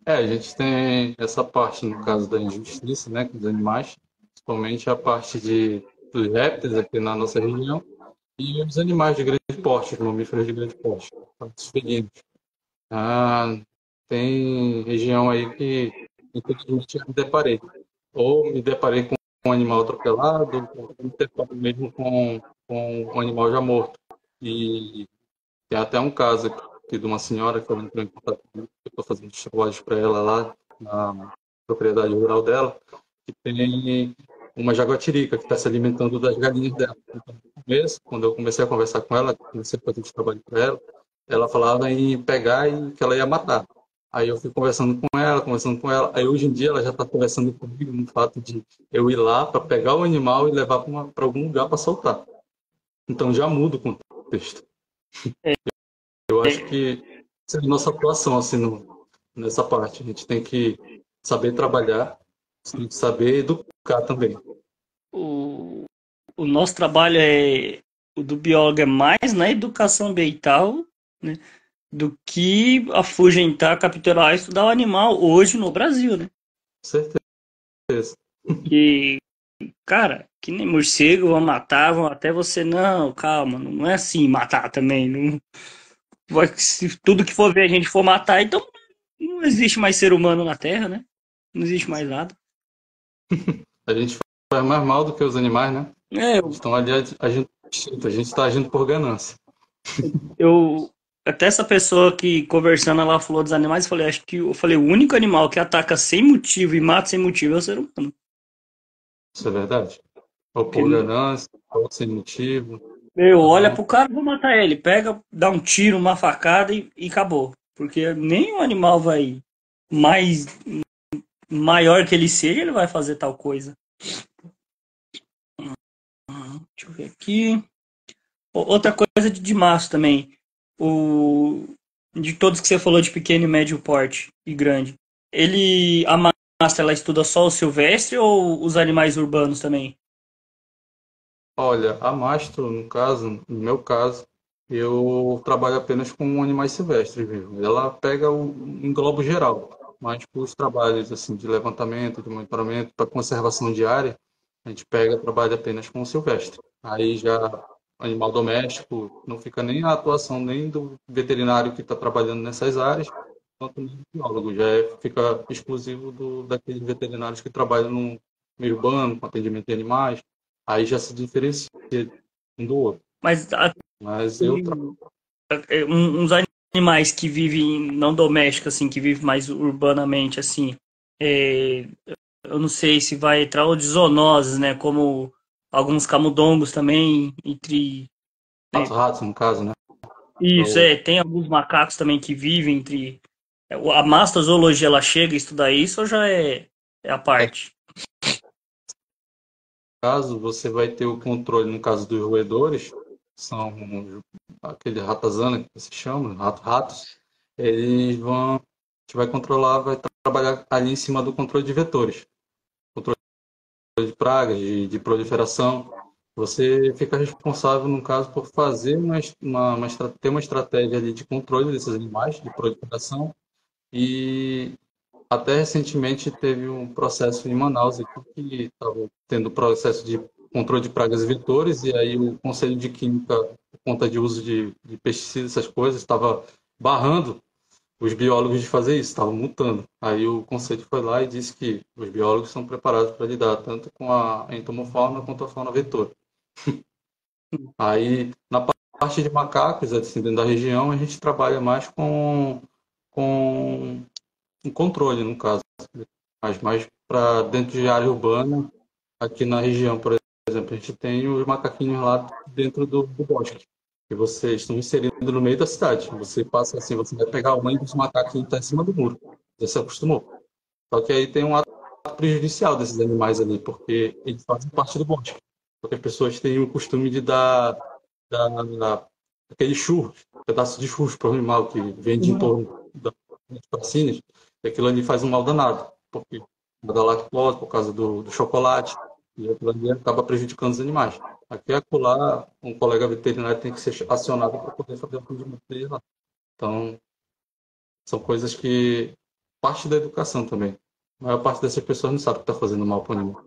A gente tem essa parte, no caso da injustiça, né, com os animais, principalmente a parte dos répteis aqui na nossa região, e os animais de grande porte, os mamíferos de grande porte, os felinos. Ah, tem região aí que, infelizmente, eu me deparei. Ou me deparei com um animal atropelado, ou me deparei mesmo com um animal já morto. E tem até um caso aqui de uma senhora que ela entrou em contato comigo, que eu estou fazendo trabalhos para ela lá na propriedade rural dela, que tem uma jaguatirica que está se alimentando das galinhas dela. Então, no começo, quando eu comecei a conversar com ela, comecei a fazer esse trabalho para ela falava em pegar e que ela ia matar. Aí eu fui conversando com ela. Aí hoje em dia ela já está conversando comigo no fato de eu ir lá para pegar o animal e levar para algum lugar para soltar. Então já muda o contexto. Eu acho que essa é a nossa atuação assim, nessa parte. A gente tem que saber trabalhar, tem que saber educar também. O, o nosso trabalho é. O do biólogo é mais na educação ambiental, né? Do que afugentar, capturar e estudar o animal hoje no Brasil, né? Certeza. Que, cara, que nem morcego vão matar, vão até você. Não, calma, não é assim matar também. Não, se tudo que for ver a gente for matar, então não existe mais ser humano na Terra, né? Não existe mais nada. A gente faz mais mal do que os animais, né? É, Eles estão ali agindo, a gente está agindo por ganância. eu até essa pessoa que conversando ela falou dos animais, eu falei, acho que eu falei, o único animal que ataca sem motivo e mata sem motivo é o ser humano. Isso é verdade. Ou Porque por ganância, ou sem motivo. eu olha Então, pro cara, vou matar ele, pega, dá um tiro, uma facada e acabou. Porque nenhum animal vai mais maior que ele seja, ele vai fazer tal coisa. Deixa eu ver aqui. Outra coisa de maço também. O, de todos que você falou de pequeno e médio porte e grande. A massa, ela estuda só o silvestre ou os animais urbanos também? olha, a mastro, no caso, no meu caso, eu trabalho apenas com animais silvestres mesmo. Ela pega um globo geral, mas para os trabalhos assim, de levantamento, de monitoramento, para conservação diária, a gente trabalha apenas com o silvestre. Aí já animal doméstico, não fica nem a atuação nem do veterinário que está trabalhando nessas áreas, quanto do biólogo. Fica exclusivo daqueles veterinários que trabalham no meio urbano, com atendimento de animais. Aí já se diferencia um do outro. Mas Mas eu uns animais que vivem não domésticos, assim, que vivem mais urbanamente, assim, é, eu não sei se vai entrar ou de zoonoses, né? Como alguns camundongos também, entre. Né, ratos, no caso, né? isso, O tem alguns macacos também que vivem entre. A mastozoologia ela chega a estudar isso ou já é a parte? caso, você vai ter o controle, no caso dos roedores, são aquele ratazana que se chama, ratos, a gente vai controlar, vai trabalhar ali em cima do controle de vetores, controle de pragas, de proliferação. Você fica responsável, no caso, por fazer ter uma estratégia ali de controle desses animais, de proliferação, e até recentemente teve um processo em Manaus aqui que estava tendo processo de controle de pragas e vetores, e aí o Conselho de Química, por conta de uso de pesticidas, essas coisas, estava barrando os biólogos de fazer isso, estava multando. Aí o Conselho foi lá e disse que os biólogos são preparados para lidar tanto com a entomofauna quanto a fauna vetor. Aí, na parte de macacos, assim, dentro da região, a gente trabalha mais com um controle, no caso, mas mais para dentro de área urbana, aqui na região, por exemplo, a gente tem os macaquinhos lá dentro do bosque, que vocês estão inserindo no meio da cidade. Você passa assim, você vai pegar a mãe dos macaquinhos que está em cima do muro, já se acostumou. Só que aí tem um lado prejudicial desses animais ali, porque eles fazem parte do bosque. Porque as pessoas têm o costume de dar aquele churros, pedaço de churros para o animal que vende em torno das pracinhas, e aquilo ali faz um mal danado, porque da lactose, por causa do chocolate, e aquilo ali acaba prejudicando os animais. Aqui e acolá, um colega veterinário tem que ser acionado para poder fazer o atendimento dele lá. Então, são coisas que parte da educação também. A maior parte dessas pessoas não sabe que está fazendo mal para o animal.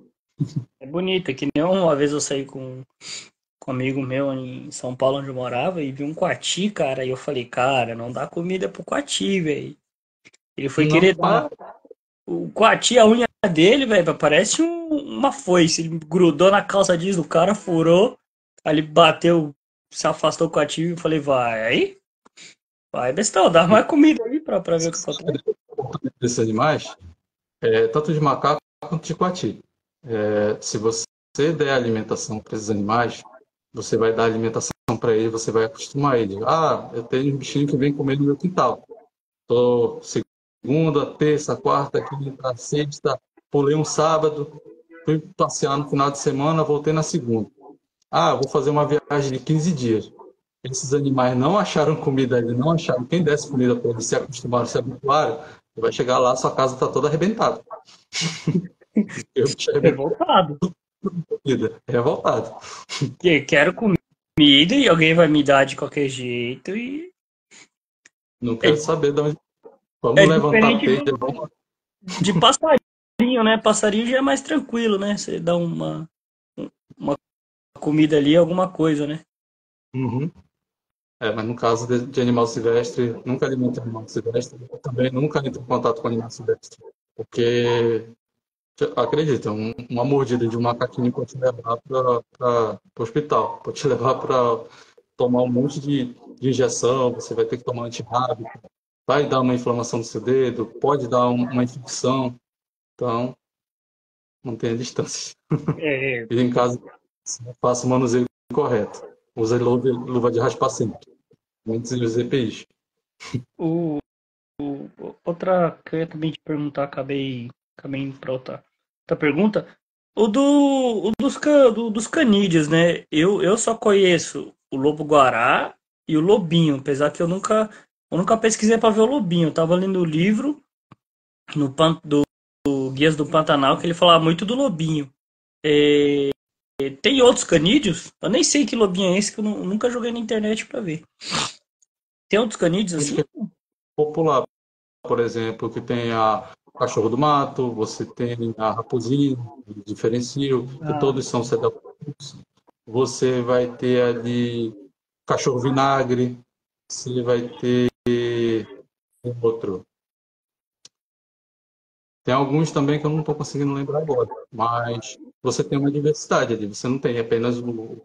É bonita, que nem uma vez eu saí com um amigo meu em São Paulo, onde eu morava, e vi um coati, cara, e eu falei, cara, não dá comida pro coati, velho. Ele foi Não querer dá. dar. O coati, a unha dele, velho, parece uma foice. Ele grudou na calça jeans do cara, furou, aí ele bateu, se afastou o coati e eu falei, vai, bestão, dá mais comida aí pra ver o que acontece. Desses animais, tanto de macaco quanto de coati. Se você der alimentação para esses animais, você vai dar alimentação para ele, você vai acostumar ele. Ah, eu tenho um bichinho que vem comer no meu quintal. Tô segunda, terça, quarta, quinta, sexta, pulei um sábado, fui passear no final de semana, voltei na segunda. Ah, vou fazer uma viagem de 15 dias. Esses animais não acharam comida ali, não acharam quem desse comida para eles, se acostumaram, se habituaram, vai chegar lá, sua casa está toda arrebentada. Eu bicho arrebentado, Revoltado. revoltado. Que quero comida e alguém vai me dar de qualquer jeito e Não é, quero saber de onde. é Vamos levantar a diferente telha, vamos. de passarinho, né? Passarinho já é mais tranquilo, né? Você dá uma comida ali, alguma coisa, né? Uhum. Mas no caso de animal silvestre, nunca alimenta animal silvestre, eu também nunca entro em contato com animal silvestre, porque, acredita, uma mordida de um macaquinho pode te levar para o hospital, pode te levar para tomar um monte de injeção, você vai ter que tomar antirrábico, vai dar uma inflamação no seu dedo, pode dar uma infecção, então mantenha a distância. É, E em casa, faça o manuseio correto. Use luva de raspar sempre, antes de os EPIs. o, outra que eu ia também te perguntar, acabei indo pra outra pergunta. Dos canídeos, né? Eu só conheço o lobo-guará e o lobinho, apesar que eu nunca pesquisei para ver o lobinho. Eu tava lendo o livro do Guias do Pantanal que ele falava muito do lobinho. É, tem outros canídeos? Eu nem sei que lobinho é esse que eu nunca joguei na internet para ver. Tem outros canídeos assim? Popular, por exemplo, que tem a cachorro do mato, você tem a raposinha, diferencio, que Ah, todos são sedentários. Você vai ter ali cachorro vinagre, você vai ter outro. Tem alguns também que eu não estou conseguindo lembrar agora, mas você tem uma diversidade ali. Você não tem apenas o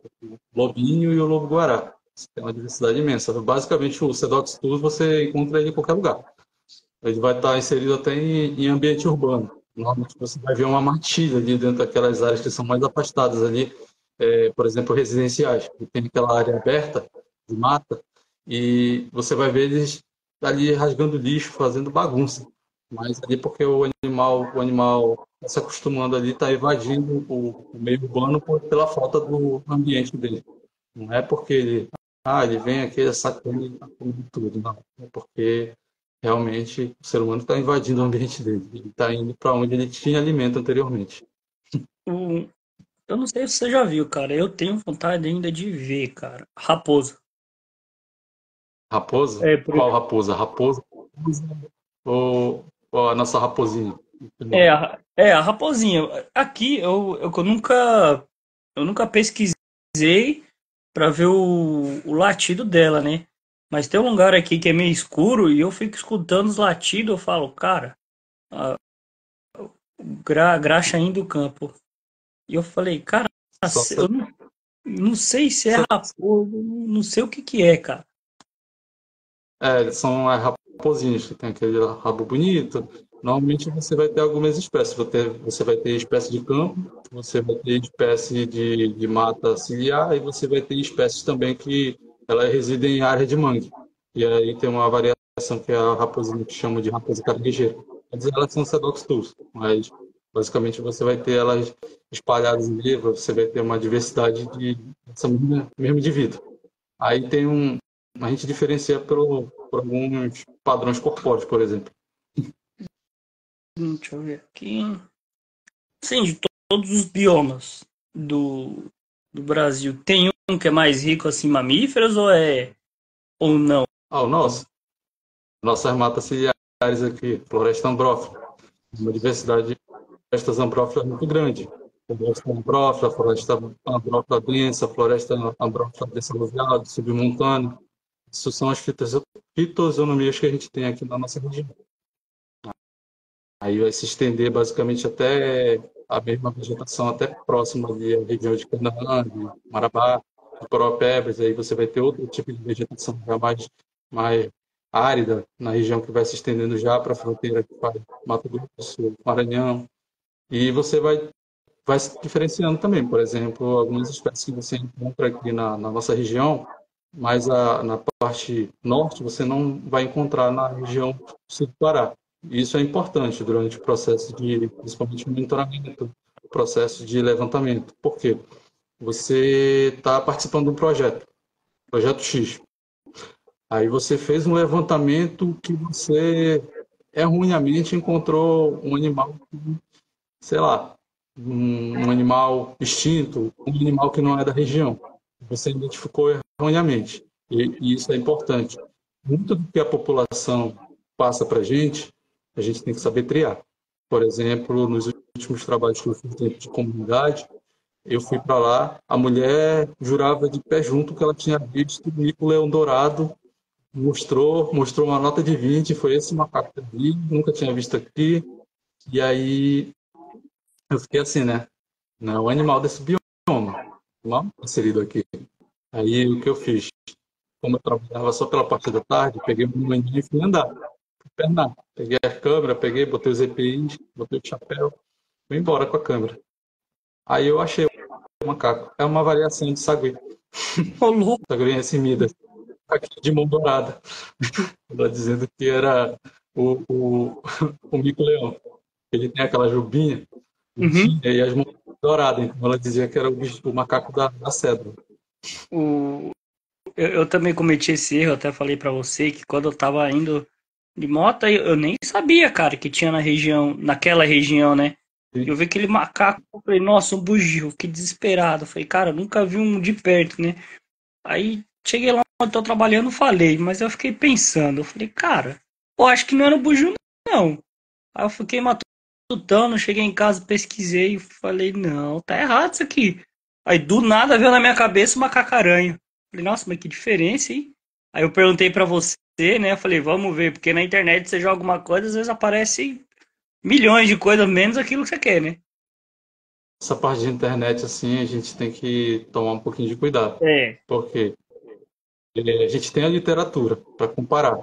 lobinho e o lobo-guará. Você tem uma diversidade imensa. Basicamente, o Sedox Tours você encontra ele em qualquer lugar. Ele vai estar inserido até em ambiente urbano. Normalmente você vai ver uma matilha ali dentro daquelas áreas que são mais afastadas ali, por exemplo, residenciais, que tem aquela área aberta de mata, e você vai ver eles ali rasgando lixo, fazendo bagunça. Mas ali porque o animal está se acostumando ali, está invadindo o meio urbano pela falta do ambiente dele. Não é porque ele vem aqui, sacando e come tudo, não. É porque realmente o ser humano está invadindo o ambiente dele. Ele está indo para onde ele tinha alimento anteriormente. o, eu não sei se você já viu, cara. Eu tenho vontade ainda de ver, cara. Raposa. Raposa? É, Qual raposa? Raposa ou a nossa raposinha? a raposinha. Aqui eu nunca pesquisei pra ver o latido dela, né? Mas tem um lugar aqui que é meio escuro e eu fico escutando os latidos, eu falo, cara, graxa indo do campo. E eu falei, cara, Só se eu não. Não sei se é Você- raposo, não sei o que que é, cara. Eles são raposinhos, que tem aquele rabo bonito. Normalmente você vai ter algumas espécies. Você vai ter espécie de campo, você vai ter espécie de mata ciliar e você vai ter espécies também que elas residem em área de mangue. E aí tem uma variação que é a raposinha que chama de raposa caranguejeira. Elas são sedoxtus, mas basicamente você vai ter elas espalhadas em livro, você vai ter uma diversidade dessa mesmo indivíduo. Aí tem a gente diferencia por alguns padrões corpóreos, por exemplo. Deixa eu ver aqui. Sim, de todos os biomas do Brasil, tem um que é mais rico assim, em mamíferos ou não? Ah, o nosso. Nossas matas ciliares aqui, floresta ambrófila. Uma diversidade de florestas ambrófilas muito grande. Floresta ambrófila densa, floresta ambrófila densa aluvial, submontana. Isso são as fitozonomias que a gente tem aqui na nossa região. Aí vai se estender basicamente até a mesma vegetação, até próxima ali à região de Canaã, de Marabá, de Paropebas. Aí você vai ter outro tipo de vegetação já mais árida, na região que vai se estendendo já para a fronteira que faz Mato Grosso, Maranhão. E você vai se diferenciando também. Por exemplo, algumas espécies que você encontra aqui na nossa região, mas na parte norte você não vai encontrar na região sul do Pará. Isso é importante durante o processo principalmente monitoramento, o processo de levantamento. Por quê? Você está participando de um projeto X. Aí você fez um levantamento que você erroneamente encontrou um animal, sei lá, um animal extinto, um animal que não é da região. Você identificou erroneamente. E isso é importante. Muito do que a população passa para a gente tem que saber triar. Por exemplo, nos últimos trabalhos que eu fiz dentro de comunidade, eu fui para lá, a mulher jurava de pé junto que ela tinha visto o mico-leão dourado, mostrou uma nota de 20, foi esse macaco que eu vi, nunca tinha visto aqui. E aí eu fiquei assim, né? Não é um animal desse bioma, não inserido aqui. Aí o que eu fiz? Como eu trabalhava só pela parte da tarde, peguei o maninho e fui andar, pernar. Peguei a câmera, botei os EPIs, botei o chapéu, fui embora com a câmera. Aí eu achei o macaco. É uma variação de sagui. Ô, louco. Sagui recimida, aqui de mão dourada. Ela dizendo que era o mico-leão. Ele tem aquela jubinha, Uhum. e as mãos douradas. Então ela dizia que era o macaco da cedro. O, eu também cometi esse erro, até falei pra você que quando eu tava indo de moto, eu nem sabia, cara, que tinha naquela região, né? E eu vi aquele macaco, eu falei, nossa, um bugio, que desesperado. Eu falei, cara, eu nunca vi um de perto, né? Aí cheguei lá onde tô trabalhando, falei, mas eu fiquei pensando, eu falei, cara, eu acho que não era um bugio, não. Aí eu fiquei matutando, cheguei em casa, pesquisei e falei, não, tá errado isso aqui. Aí do nada veio na minha cabeça uma cacaranha. Falei, nossa, mas que diferença, hein? Aí eu perguntei pra você, né? Eu falei, vamos ver, porque na internet você joga alguma coisa, às vezes aparece milhões de coisas, menos aquilo que você quer, né? Essa parte de internet, assim, a gente tem que tomar um pouquinho de cuidado. É. Porque a gente tem a literatura para comparar.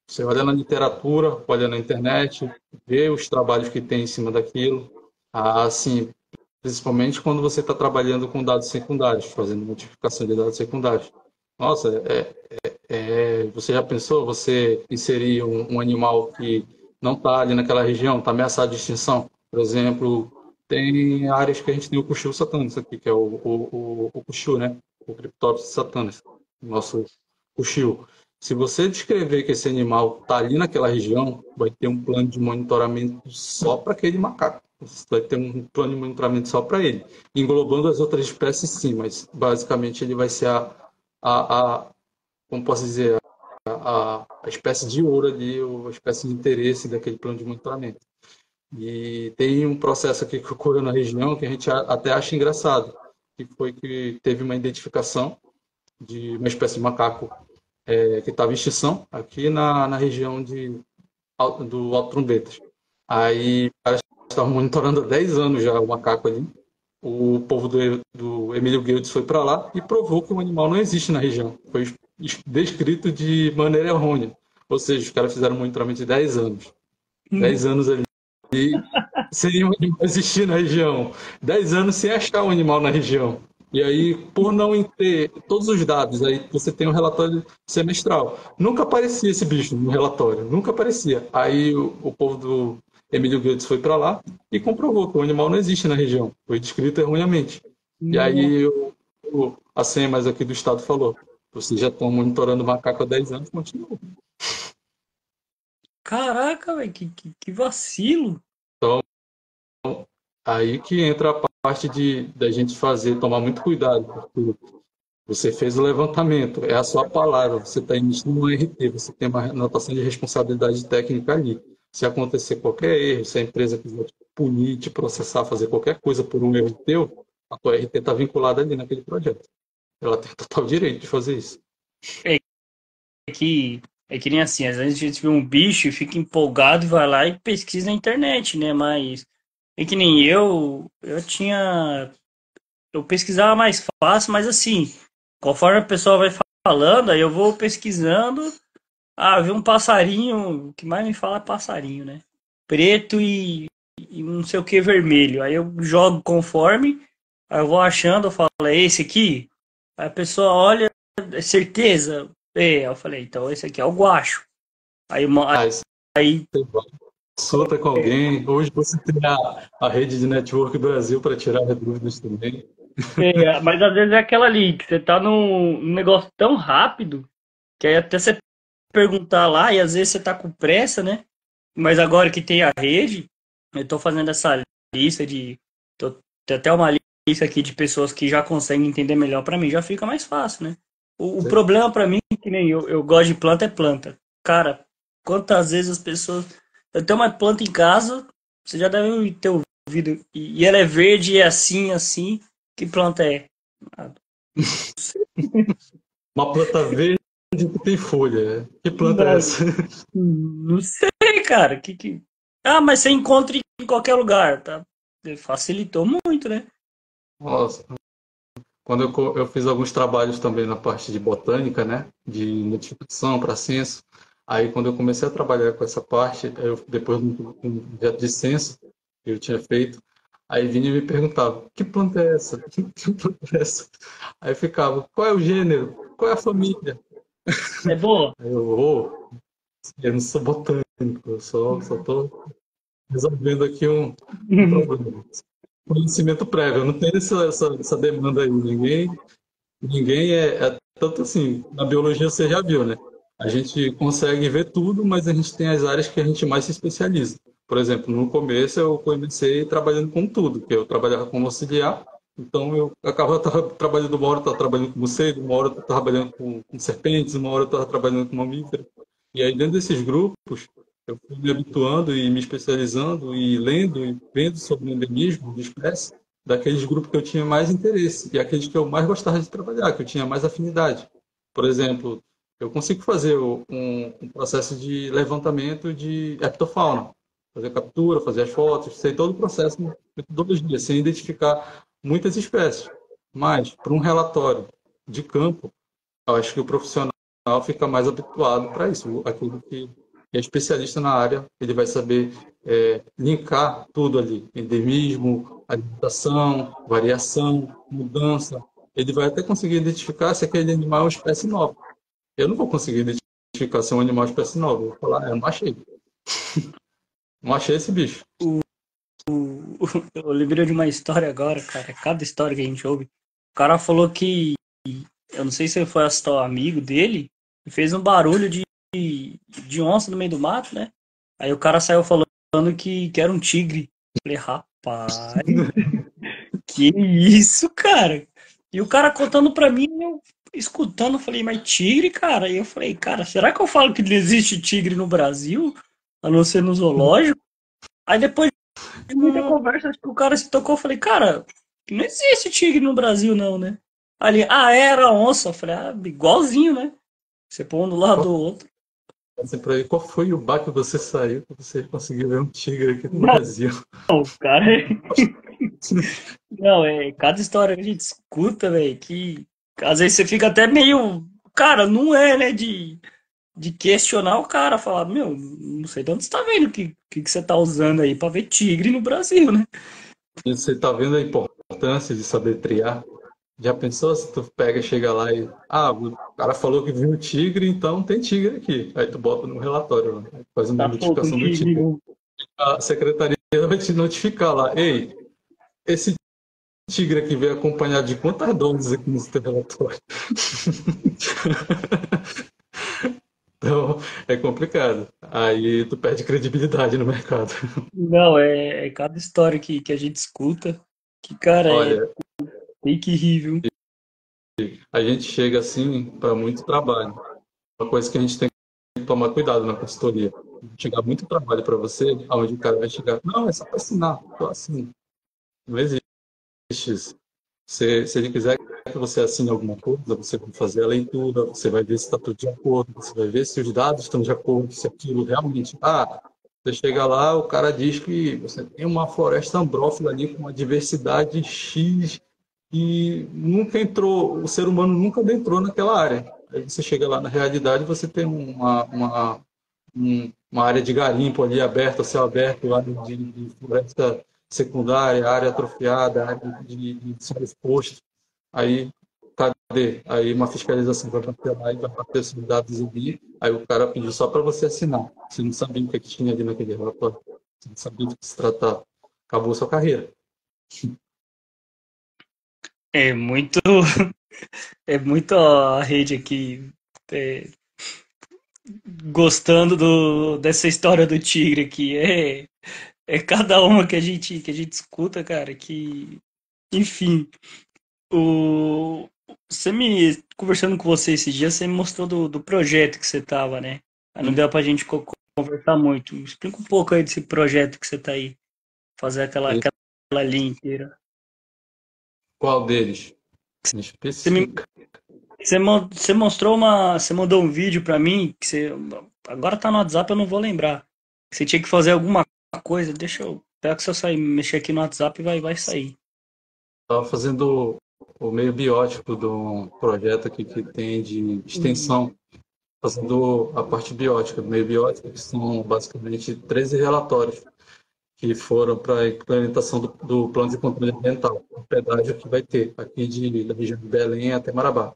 Você olha na literatura, olha na internet, vê os trabalhos que tem em cima daquilo. Assim, principalmente quando você está trabalhando com dados secundários, fazendo multiplicação de dados secundários. Nossa, você já pensou você inserir um animal que não está ali naquela região, está ameaçado de extinção? Por exemplo, tem áreas que a gente tem o Cuxiu satanas aqui, que é o Cuxiu, né? O Cryptops satanas, nosso Cuxiu. Se você descrever que esse animal está ali naquela região, vai ter um plano de monitoramento só para aquele macaco. Você vai ter um plano de monitoramento só para ele, englobando as outras espécies, sim, mas basicamente ele vai ser a como posso dizer, a espécie de ouro ali, ou a espécie de interesse daquele plano de monitoramento. E tem um processo aqui que ocorreu na região que a gente até acha engraçado, que foi que teve uma identificação de uma espécie de macaco que estava em extinção aqui na região do Alto Trombetas. Aí, os caras estavam monitorando há 10 anos já o macaco ali, o povo do Emílio Guedes foi para lá e provou que o animal não existe na região. Foi descrito de maneira errônea. Ou seja, os caras fizeram um monitoramento de 10 anos. 10 anos ali sem o animal existir na região. 10 anos sem achar o animal na região. E aí, por não ter todos os dados, aí você tem um relatório semestral. Nunca aparecia esse bicho no relatório, nunca aparecia. Aí o povo do Emílio Guedes foi para lá e comprovou que o animal não existe na região. Foi descrito erroneamente. E aí a SEMAS aqui do estado falou: vocês já estão monitorando macaco há 10 anos, continua. Caraca, velho, que vacilo. Então, aí que entra a parte da gente tomar muito cuidado, porque você fez o levantamento, é a sua palavra, você está emitindo um RT, você tem uma anotação de responsabilidade técnica ali. Se acontecer qualquer erro, se a empresa quiser te punir, te processar, fazer qualquer coisa por um erro teu, a tua RT está vinculada ali naquele projeto. Ela tem total direito de fazer isso. É que, é que nem assim, às vezes a gente vê um bicho e fica empolgado e vai lá e pesquisa na internet, né? Mas é que nem eu pesquisava mais fácil, mas assim, conforme a pessoa vai falando, aí eu vou pesquisando. Ah, vi um passarinho, o que mais me fala é passarinho, né? Preto e não sei o que vermelho. Aí eu jogo conforme, aí eu vou achando, eu falo, é esse aqui? Aí a pessoa olha, é certeza? É, eu falei, então esse aqui é o guacho. Aí, Isso aí consulta com alguém. Hoje você tem a rede de network Brasil para tirar as dúvidas também. mas às vezes é aquela ali, que você tá num negócio tão rápido, que aí até você perguntar lá, e às vezes você tá com pressa, né? Mas agora que tem a rede, eu tô fazendo essa lista tem até uma lista aqui de pessoas que já conseguem entender melhor para mim, já fica mais fácil, né? O problema para mim, que nem eu gosto de planta, é planta. Cara, quantas vezes as pessoas. Eu tenho uma planta em casa, você já deve ter ouvido, e ela é verde, e é assim, assim. Que planta é? Ah, Uma planta verde que tem folha. Que planta é não, essa? não sei, cara. Ah, mas você encontra em qualquer lugar, tá? Facilitou muito, né? Nossa. Quando eu fiz alguns trabalhos também na parte de botânica, né, de notificação para censo, aí quando eu comecei a trabalhar com essa parte, depois um projeto de censo que eu tinha feito, aí vinha e me perguntava, que planta é essa? Que planta é essa? Aí ficava, qual é o gênero? Qual é a família? É boa? Aí eu não sou botânico, eu só estou resolvendo aqui um problema. Conhecimento prévio, eu não tenho essa demanda aí, ninguém é tanto assim, na biologia você já viu, né? A gente consegue ver tudo, mas a gente tem as áreas que a gente mais se especializa. Por exemplo, no começo eu comecei trabalhando com tudo, que eu trabalhava como auxiliar, então eu acabava trabalhando uma hora eu estava trabalhando com morcego, uma hora eu estava trabalhando com serpentes, uma hora eu estava trabalhando com mamífero. E aí dentro desses grupos eu fui me habituando e me especializando e lendo e vendo sobre o endemismo de espécies daqueles grupos que eu tinha mais interesse e aqueles que eu mais gostava de trabalhar, que eu tinha mais afinidade. Por exemplo, eu consigo fazer um processo de levantamento de heptofauna, fazer captura, fazer as fotos, sei todo o processo, metodologia, sem identificar muitas espécies. Mas, para um relatório de campo, eu acho que o profissional fica mais habituado para isso. Aquele que é especialista na área, ele vai saber linkar tudo ali, endemismo, alimentação, variação, mudança. Ele vai até conseguir identificar se aquele animal é uma espécie nova. Eu não vou conseguir identificar se é um animal de espécie nova. Eu vou falar, eu não achei. Não achei esse bicho. Eu lembrei de uma história agora, cara. Cada história que a gente ouve. O cara falou que. Eu não sei se foi assistir o amigo dele e fez um barulho de onça no meio do mato, né? Aí o cara saiu falando que era um tigre. Eu falei, rapaz, que isso, cara? E o cara contando pra mim, eu escutando, eu falei, mas tigre, cara? E eu falei, cara, será que eu falo que não existe tigre no Brasil? A não ser no zoológico? Aí depois de muita conversa, acho que o cara se tocou, eu falei, cara, não existe tigre no Brasil, não, né? Ali, era onça. Eu falei, igualzinho, né? Você põe um do lado do outro. Sempre aí, qual foi o bar que você saiu que você conseguiu ver um tigre aqui no Não, Brasil? cara. Não, é cada história que a gente escuta, velho, que às vezes você fica até meio. Cara, não é, né? De questionar o cara, falar, meu, não sei de onde você tá vendo que você tá usando aí pra ver tigre no Brasil, né? E você tá vendo a importância de saber triar? Já pensou se tu pega, chega lá e. Ah, o cara falou que viu tigre, então tem tigre aqui. Aí tu bota no relatório, né? Faz uma Tá pouco um notificação do tigre. tigre. A secretaria vai te notificar lá. Ei, esse tigre aqui veio acompanhado de quantas doses aqui no teu relatório? Então, é complicado. Aí tu perde credibilidade no mercado. Não, é cada história que a gente escuta que, cara, é Olha, fake horrível. a gente chega assim para muito trabalho. Uma coisa que a gente tem que tomar cuidado na consultoria. Chegar muito trabalho para você, aonde o cara vai chegar. Não, é só para assinar. Tô assim. Não existe isso. Se ele quiser que você assine alguma coisa, você vai fazer a leitura, você vai ver se está tudo de acordo, você vai ver se os dados estão de acordo, se aquilo realmente. Ah, você chega lá, o cara diz que você tem uma floresta ambrófila ali com uma diversidade X e nunca entrou, o ser humano nunca adentrou naquela área. Aí você chega lá na realidade, você tem uma área de garimpo ali aberta, céu aberto, área de floresta secundária, área atrofiada, área de solo exposto. Aí, cadê? Aí uma fiscalização vai bater lá e vai bater esses dados ali. Aí o cara pediu só para você assinar. Você não sabia o que, é que tinha ali naquele relatório. Você não sabia do que se tratava. Acabou a sua carreira. É muito, é muito a rede aqui é, gostando dessa história do tigre aqui. É cada uma que a gente escuta, cara, que, enfim, o, conversando com você esses dias, você me mostrou do projeto que você tava, né? Aí não deu pra gente conversar muito. Explica um pouco aí desse projeto que você tá aí, fazer aquela linha inteira. Qual deles? Me Você me, especifica. você mostrou você mandou um vídeo pra mim que você, agora tá no WhatsApp, eu não vou lembrar. Você tinha que fazer alguma coisa, deixa eu, pega que se eu sair, mexer aqui no WhatsApp vai sair. Estava fazendo o meio biótico do projeto aqui que tem de Hum, extensão, fazendo a parte biótica, do meio biótico, que são basicamente 13 relatórios que foram para a implementação do plano de controle ambiental, o pedágio que vai ter aqui da região de Belém até Marabá.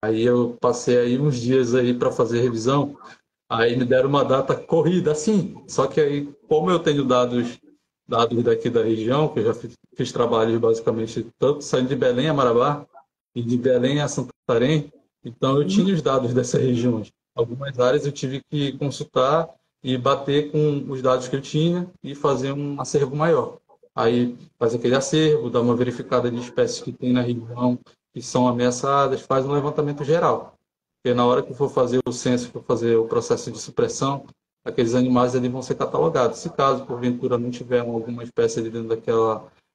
Aí eu passei aí uns dias aí para fazer revisão, aí me deram uma data corrida, assim, só que aí, como eu tenho dados daqui da região, que eu já fiz trabalhos basicamente tanto saindo de Belém a Marabá e de Belém a Santarém, então eu tinha os dados dessas regiões. Algumas áreas eu tive que consultar e bater com os dados que eu tinha e fazer um acervo maior. Aí faz aquele acervo, dá uma verificada de espécies que tem na região que são ameaçadas, faz um levantamento geral. Porque na hora que for fazer o censo, for fazer o processo de supressão, aqueles animais ali vão ser catalogados. Se caso, porventura, não tiver alguma espécie ali dentro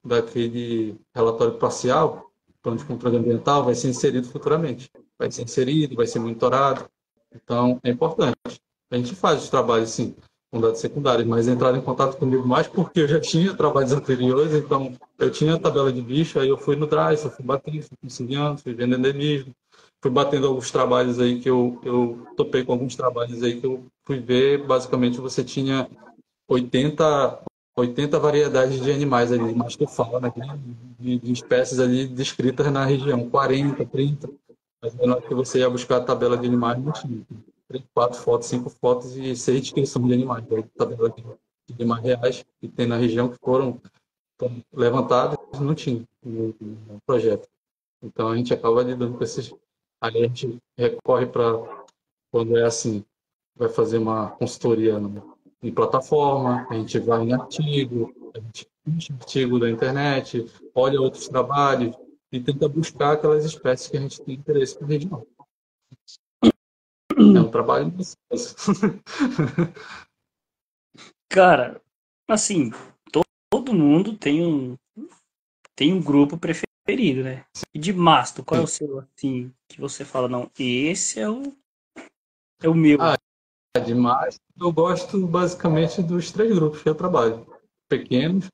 daquele relatório parcial, plano de controle ambiental, vai ser inserido futuramente. Vai ser inserido, vai ser monitorado. Então, é importante. A gente faz os trabalhos, sim, com dados secundários, mas entraram em contato comigo mais porque eu já tinha trabalhos anteriores, então eu tinha a tabela de bicho, aí eu fui no Drive, eu fui batendo, fui conciliando, fui vendo endemismo, fui batendo alguns trabalhos aí que eu topei com alguns trabalhos aí que eu fui ver, basicamente você tinha 80, 80 variedades de animais ali, mastofauna, né, de espécies ali descritas na região, 40, 30, mas na hora que você ia buscar a tabela de animais, não tinha. 3, 4 fotos, 5 fotos e 6 descrições de animais. Aí, tabela de animais reais que tem na região que foram levantados, não tinha no projeto. Então a gente acaba lidando com esses. Aí a gente recorre para, quando é assim, vai fazer uma consultoria em plataforma, a gente vai em artigo, a gente puxa artigo da internet, olha outros trabalhos e tenta buscar aquelas espécies que a gente tem interesse na região. É um trabalho difícil. Cara, assim, todo mundo tem um grupo preferido, né? E de masto, qual é o seu, assim, que você fala, não, esse é o É o meu. Demais, eu gosto basicamente dos três grupos que eu trabalho: pequenos,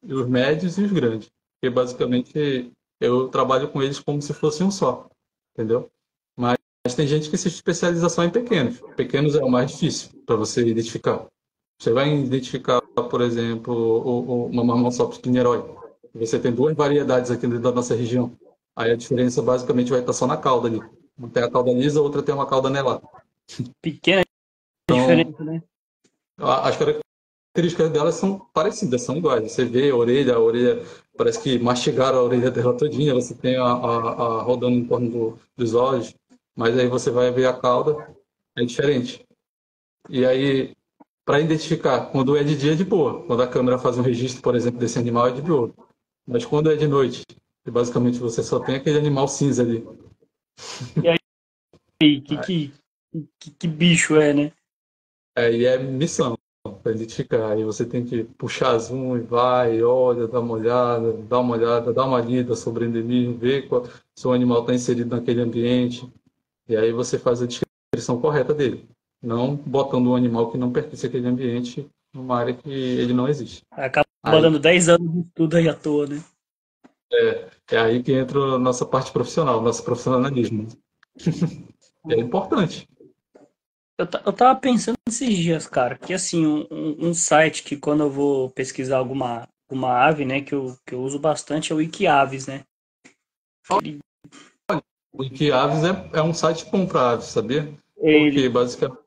os médios e os grandes. Porque basicamente eu trabalho com eles como se fosse um só, entendeu? Mas tem gente que se especializa só em pequenos. Pequenos é o mais difícil para você identificar. Você vai identificar, por exemplo, uma Marmon Sopskin Herói. Você tem duas variedades aqui dentro da nossa região. Aí a diferença basicamente vai estar só na cauda ali. Uma tem a cauda lisa, a outra tem uma cauda anelada. Pequena Então, diferença, né? as características delas são parecidas, são iguais. Você vê a orelha parece que mastigaram a orelha dela todinha, você tem a rodando em torno dos olhos, mas aí você vai ver a cauda, é diferente. E aí, para identificar, quando é de dia é de boa, quando a câmera faz um registro, por exemplo, desse animal é de boa. Mas quando é de noite, e basicamente você só tem aquele animal cinza ali. E aí, que bicho é, né? Aí é missão para identificar. Aí você tem que puxar zoom e vai, olha, dá uma olhada, dá uma lida sobre o endemismo, vê se o animal está inserido naquele ambiente. E aí você faz a descrição correta dele. Não botando um animal que não pertence àquele ambiente numa área que ele não existe. Acaba Aí dando 10 anos de estudo aí à toa, né? é aí que entra a nossa parte profissional, nosso profissionalismo. É importante. Eu tava pensando esses dias, cara, que assim, um site que quando eu vou pesquisar alguma ave, né, que eu uso bastante é o Wikiaves, né? Ele, O Wikiaves é um site bom para aves, sabia? ele Porque basicamente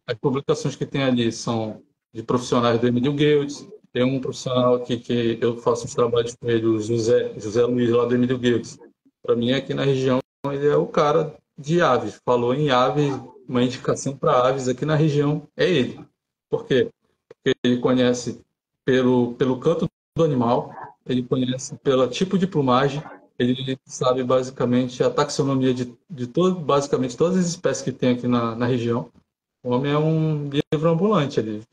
as publicações que tem ali são de profissionais do Emílio Guilds. Tem um profissional aqui que eu faço os trabalhos com ele, o José Luiz, lá do Emílio Guilds. Para mim, aqui na região, ele é o cara de aves. Falou em aves, uma indicação para aves aqui na região é ele. Por quê? Porque ele conhece pelo canto do animal, ele conhece pelo tipo de plumagem, ele sabe basicamente a taxonomia de todo, basicamente todas as espécies que tem aqui na região. O homem é um livro ambulante ali.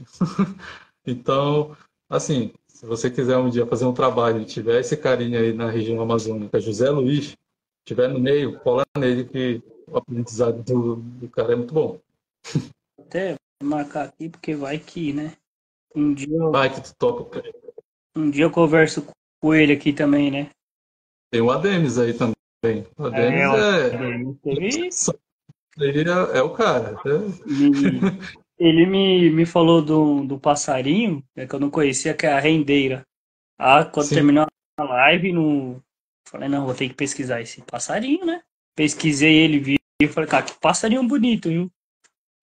Então, assim, se você quiser um dia fazer um trabalho e tiver esse carinha aí na região amazônica, José Luiz, tiver no meio, cola nele que o aprendizado do cara é muito bom. até marcar aqui porque vai que, né? Um dia eu, Vai que tu topa. um dia eu converso com ele aqui também, né? Tem o Ademes aí também. O É, Ademes ó, é. ele teve, Ele é o cara. me, ele me falou do passarinho, né, que eu não conhecia, que é a rendeira. Ah, quando Sim, terminou a live, no... falei, não, vou ter que pesquisar esse passarinho, né? Pesquisei ele, vi e falei, cara, que passarinho bonito, viu?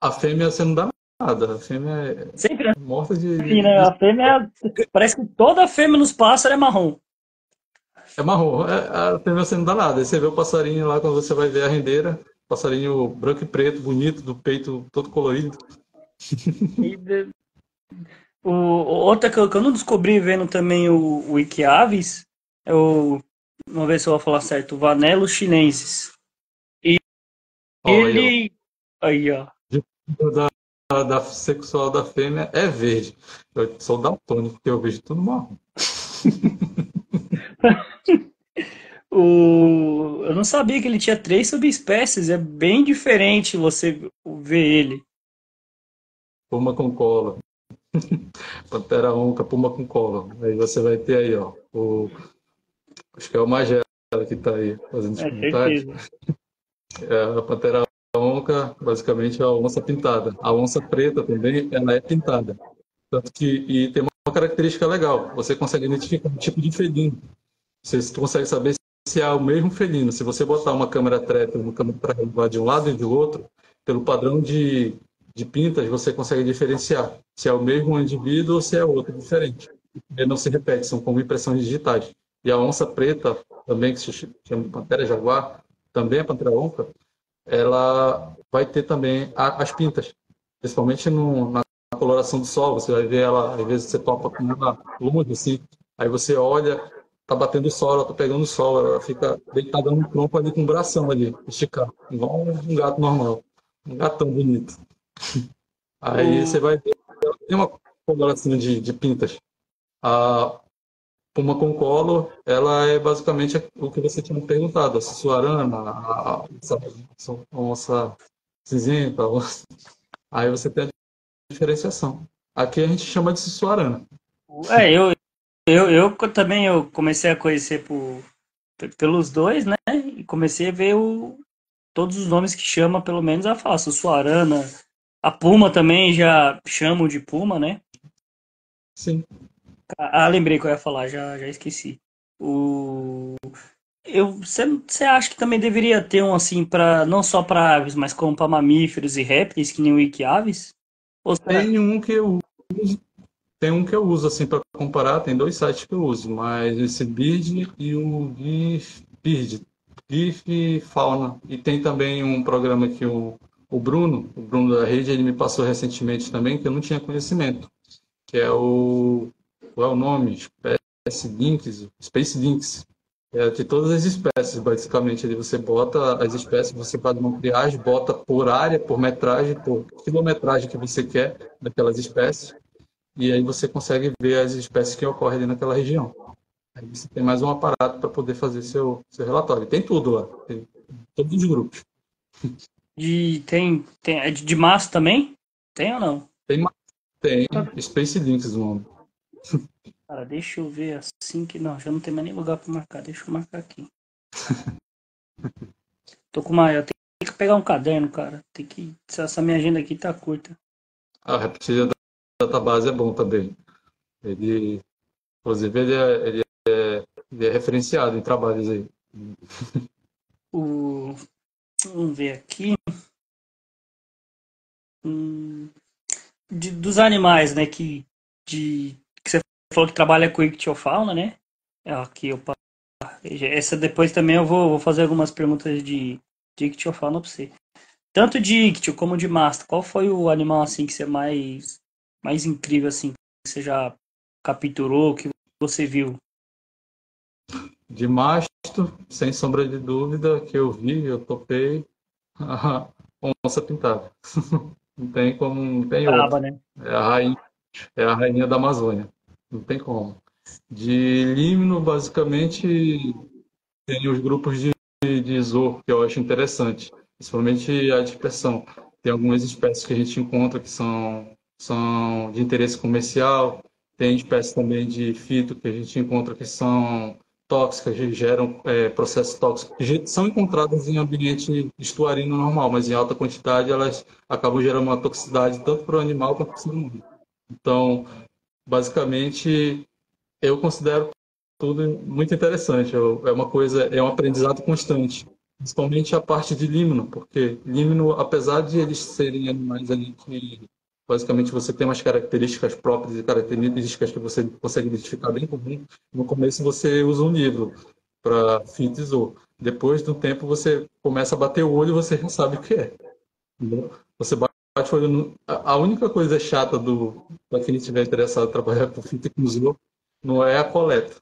a fêmea você não dá nada. A fêmea é Sempre morta assim, né? A fêmea, parece que toda fêmea nos pássaros é marrom. é marrom. A fêmea você não dá nada. Aí você vê o passarinho lá quando você vai ver a rendeira. Passarinho branco e preto, bonito, do peito todo colorido. E outra que eu não descobri vendo também o Wikiaves é o, vamos ver se eu vou falar certo, o Vanellus chinensis. E Ó, aí, ó. aí, ó. Da sexual da fêmea é verde. Eu sou daltônico, porque eu vejo tudo marrom. Eu não sabia que ele tinha três subespécies, é bem diferente você ver ele. Puma com cola. Pantera onca, puma com cola. Aí você vai ter aí, ó. Acho que é o Magela que tá aí fazendo os É comentários. certeza. A pantera onca, basicamente, é a onça pintada. A onça preta também, ela é pintada. Tanto que, e tem uma característica legal, você consegue identificar o tipo de felino. Você consegue saber se é o mesmo felino. Se você botar uma câmera trap, uma câmera para de um lado e do outro, pelo padrão de pintas, você consegue diferenciar se é o mesmo indivíduo ou se é outro, diferente. Ele não se repete, são como impressões digitais. E a onça preta, também, que se chama de pantera jaguar, também é pantera onca, ela vai ter também as pintas, principalmente na coloração do sol. Você vai ver ela, às vezes você topa com uma longe, assim, aí você olha, tá batendo o sol, ela tá pegando o sol, ela fica deitada no tronco ali com o bração ali, esticado, igual um gato normal, um gatão bonito. Aí você O, vai ver, tem uma coloração de pintas. A puma com colo, ela é basicamente o que você tinha me perguntado, a suarana, a onça cinzenta. Aí você tem a diferenciação. Aqui a gente chama de Sussuarana. É, eu também eu comecei a conhecer pelos dois, né? E comecei a ver todos os nomes que chama, pelo menos a falar. Sussuarana, a Puma também já chamam de Puma, né? Sim. Lembrei que eu ia falar, já esqueci. O você acha que também deveria ter um assim para não só para aves, mas como para mamíferos e répteis, que nem o Wikiaves? Ou será que Tem um que eu Tem um que eu uso assim para comparar, tem dois sites que eu uso, mas esse Bird e o Bird, GIF Fauna. E tem também um programa que o Bruno da rede, ele me passou recentemente também, que eu não tinha conhecimento, que é qual é o nome? Space Links. É de todas as espécies, basicamente. Ali você bota as espécies, você faz uma triagem, bota por área, por metragem, por quilometragem que você quer daquelas espécies e aí você consegue ver as espécies que ocorrem ali naquela região. Aí você tem mais um aparato para poder fazer seu relatório. Tem tudo lá, tem todos os grupos. tem é de massa também? Tem ou não? Tem, tem Space Links o nome. Cara, deixa eu ver assim que não, já não tem mais nem lugar para marcar. Deixa eu marcar aqui. Tô com uma, eu tenho que pegar um caderno, cara. Tem que essa minha agenda aqui tá curta. A Reptilia Database é bom também. Ele, inclusive, ele é referenciado em trabalhos aí. O vamos ver aqui. Dos animais, né, que você falou que trabalha com ictiofauna, né? Aqui, opa. Essa depois também eu vou fazer algumas perguntas de ictiofauna pra você. Tanto de ictio como de masta, qual foi o animal, assim, que você mais incrível, assim, que você já capturou, que você viu? De mastro, sem sombra de dúvida, que eu vi, eu topei, a onça pintada. Não tem como, não tem Braba, outro. né? É a rainha, é a rainha da Amazônia. Não tem como. De limno, basicamente, tem os grupos de zoo, que eu acho interessante, principalmente a dispersão. Tem algumas espécies que a gente encontra que são de interesse comercial, tem espécies também de fito que a gente encontra que são tóxicas, que geram processos tóxicos, que são encontradas em ambiente estuarino normal, mas em alta quantidade elas acabam gerando uma toxicidade tanto para o animal quanto para o ser humano. Então, basicamente, eu considero tudo muito interessante. É uma coisa, é um aprendizado constante, principalmente a parte de límino, porque límino, apesar de eles serem animais ali que basicamente você tem umas características próprias e características que você consegue identificar bem comum, no começo você usa um livro para fitizou. Depois do tempo você começa a bater o olho e você já sabe o que é. Entendeu? Você bate o olho a única coisa chata para quem estiver interessado em trabalhar com fita e com zoo não é a coleta,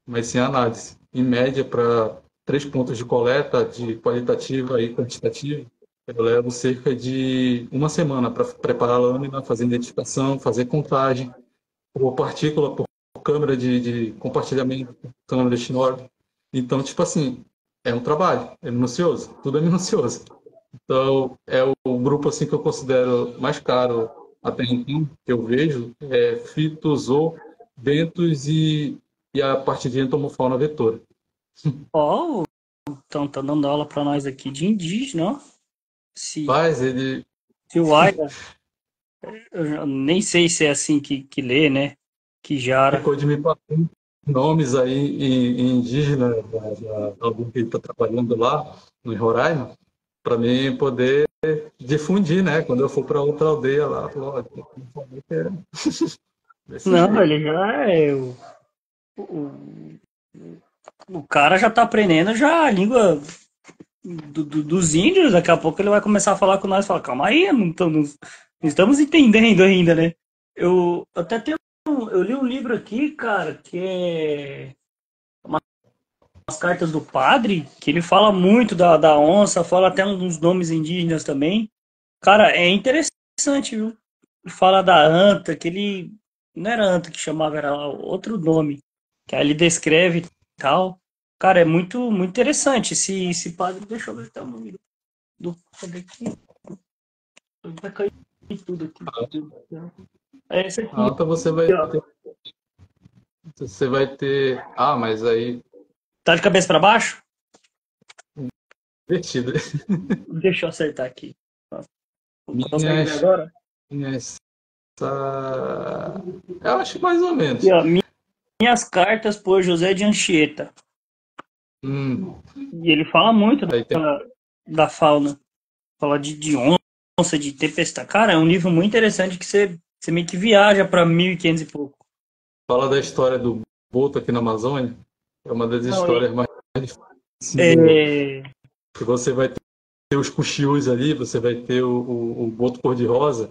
mas sim a análise. Em média, para 3 pontos de coleta, de qualitativa e quantitativa, eu levo cerca de uma semana para preparar a lâmina, fazer identificação, fazer contagem, por partícula, por câmera de compartilhamento, câmera de Schnorr. Então, tipo assim, é um trabalho, é minucioso, tudo é minucioso. Então, é o grupo assim que eu considero mais caro até então, que eu vejo, é fitozoo, bentos e a parte de entomofauna vetora. Ó, então tá dando aula pra nós aqui de indígena, ó. Se, Mas ele se o Aira, eu nem sei se é assim que lê, né? Que Jara. ficou de me passar nomes aí em indígena, da alguém que está trabalhando lá, no Roraima, para mim poder difundir, né? Quando eu for para outra aldeia lá, falar, olha, tem que informar que é desse Não, jeito. ele já é. O, o cara já tá aprendendo já a língua dos índios. Daqui a pouco ele vai começar a falar com nós e falar, calma aí, não estamos entendendo ainda, né? Eu até tenho. Eu li um livro aqui, cara, que é As Cartas do Padre, que ele fala muito da onça, fala até uns nomes indígenas também. Cara, é interessante, viu? Ele fala da anta, que ele. Não era anta que chamava, era outro nome. Que aí ele descreve e tal. Cara, é muito interessante. Esse padre. Deixa eu ver até o nome do padre aqui. Vai cair tudo aqui. É esse aqui, Então ó. você vai ter. Ah, mas aí. Tá de cabeça para baixo? Divertido. Deixa eu acertar aqui. Consegue ver Minhas. agora? Minhas. Eu acho que mais ou E, menos. ó, Minhas cartas por José de Anchieta. Hum, E ele fala muito aí tem, da fauna. Fala de onça, de tempestade. Cara, é um livro muito interessante que você meio que viaja para 1500 e pouco. fala da história do boto aqui na Amazônia. É uma das Não, histórias mais difíceis é, que você vai ter os cuxiús ali, você vai ter o boto cor-de-rosa,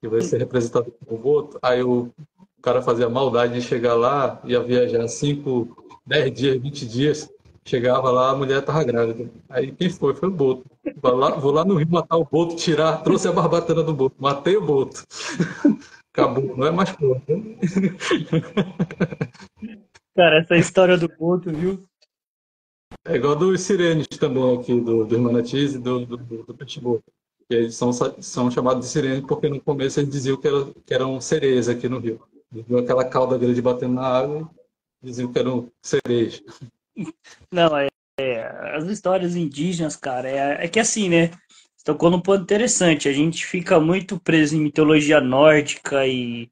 que vai ser representado como boto. Aí o cara fazia maldade de chegar lá, ia viajar 5, 10 dias, 20 dias. Chegava lá, a mulher estava grávida. Aí quem foi? Foi o boto. Vou lá no Rio matar o boto, tirar, trouxe a barbatana do boto, matei o boto. Acabou, não é mais porra. cara, essa história do boto, viu? É igual dos sirenes também aqui, dos manatis e do pitbull. Que eles são chamados de sirenes porque no começo eles diziam que eram sereias aqui no Rio. Eles viam aquela cauda grande batendo na água e diziam que eram sereias. Não, as histórias indígenas, cara, é que assim, né? Você tocou num ponto interessante. A gente fica muito preso em mitologia nórdica e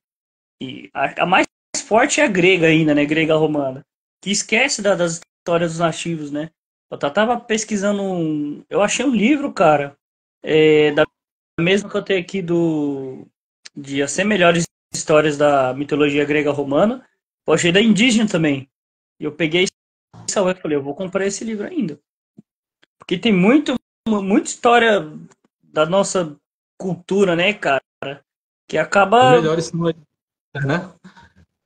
a mais forte é a grega ainda, né? Grega romana. Que esquece das histórias dos nativos, né? Tava pesquisando eu achei um livro, cara, da mesma que eu tenho aqui de As 100 Melhores Histórias da Mitologia Grega Romana. Eu achei da indígena também. E eu peguei e falei, eu vou comprar esse livro ainda. Porque tem muita história da nossa cultura, né, cara? Que Os acaba. melhores são, né?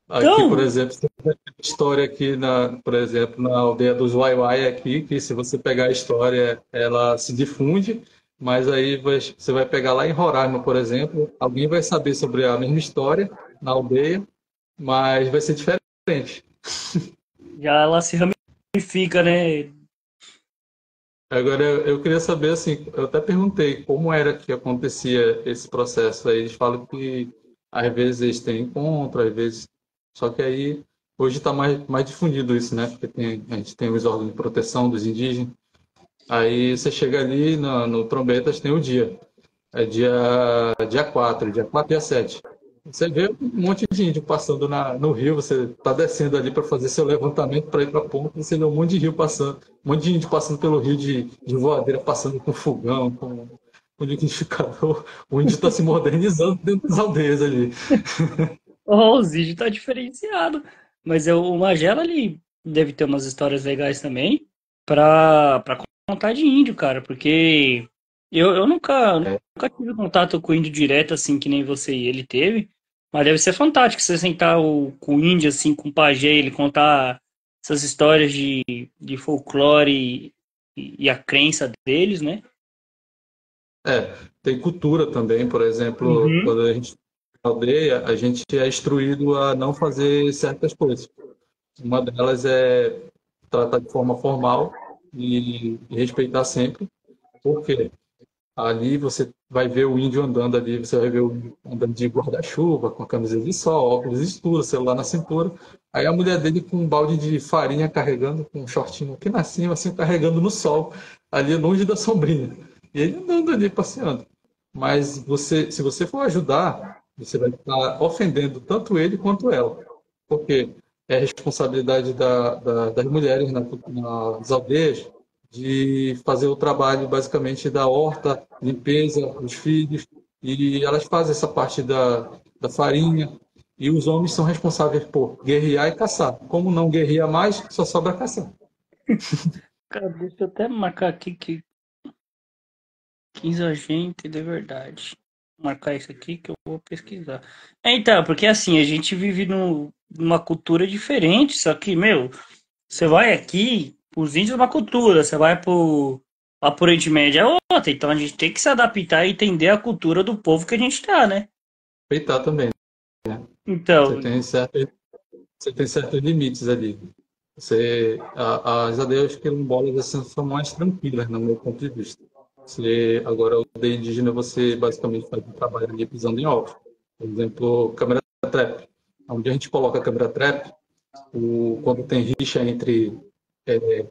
Aqui, por Então, exemplo, tem uma história aqui, por exemplo, na aldeia dos Waiwai aqui, que se você pegar a história, ela se difunde, mas aí você vai pegar lá em Roraima, por exemplo, alguém vai saber sobre a mesma história na aldeia, mas vai ser diferente. já ela se ramifica, né? Agora, eu queria saber, assim, eu até perguntei como era que acontecia esse processo. Aí eles falam que às vezes eles têm encontro, às vezes. Só que aí, hoje está mais difundido isso, né? Porque a gente tem os órgãos de proteção dos indígenas. Aí você chega ali no Trombetas, tem o dia. É dia 4, dia 4 e dia 7. Você vê um monte de índio passando no rio, você está descendo ali para fazer seu levantamento para ir para a ponta, você vê um monte de rio passando, um monte de índio passando pelo rio de voadeira, passando com fogão, com liquidificador. O índio está se modernizando dentro das aldeias ali. Oh, o Zid tá diferenciado. Mas o Magela, ele deve ter umas histórias legais também pra contar de índio, cara. Porque eu nunca tive contato com índio direto, assim, que nem você e ele teve. Mas deve ser fantástico você sentar com o índio, assim, com o pajé, ele contar essas histórias de folclore e a crença deles, né? Tem cultura também, por exemplo, Uhum. quando a gente na aldeia, a gente é instruído a não fazer certas coisas. Uma delas é tratar de forma formal e respeitar sempre. Por quê? Ali você vai ver o índio andando ali, você vai ver o índio andando de guarda-chuva, com a camisa de sol, óculos escuros, celular na cintura. Aí a mulher dele com um balde de farinha carregando, com um shortinho aqui na cima, assim, carregando no sol, ali longe da sombrinha. E ele andando ali passeando. Mas se você for ajudar, você vai estar ofendendo tanto ele quanto ela. Porque é responsabilidade das mulheres nas aldeias de fazer o trabalho basicamente da horta, limpeza, dos filhos, e elas fazem essa parte da farinha, e os homens são responsáveis por guerrear e caçar. Como não guerreia mais, só sobra caçar. Cara, deixa eu até marcar aqui que 15 agente de verdade. Vou marcar isso aqui que eu vou pesquisar. Então, porque assim, a gente vive numa cultura diferente, só que, meu, você vai aqui, os índios é uma cultura, você vai lá pro Oriente Médio é outra, então a gente tem que se adaptar e entender a cultura do povo que a gente tá, né? Respeitar também. Você Então, tem certos, você tem certos limites ali. As aldeias quilombolas assim, são mais tranquilas, no meu ponto de vista. Agora, o de indígena, você basicamente faz um trabalho ali pisando em ovos. Por exemplo, câmera trap. Onde a gente coloca a câmera trap, quando tem rixa entre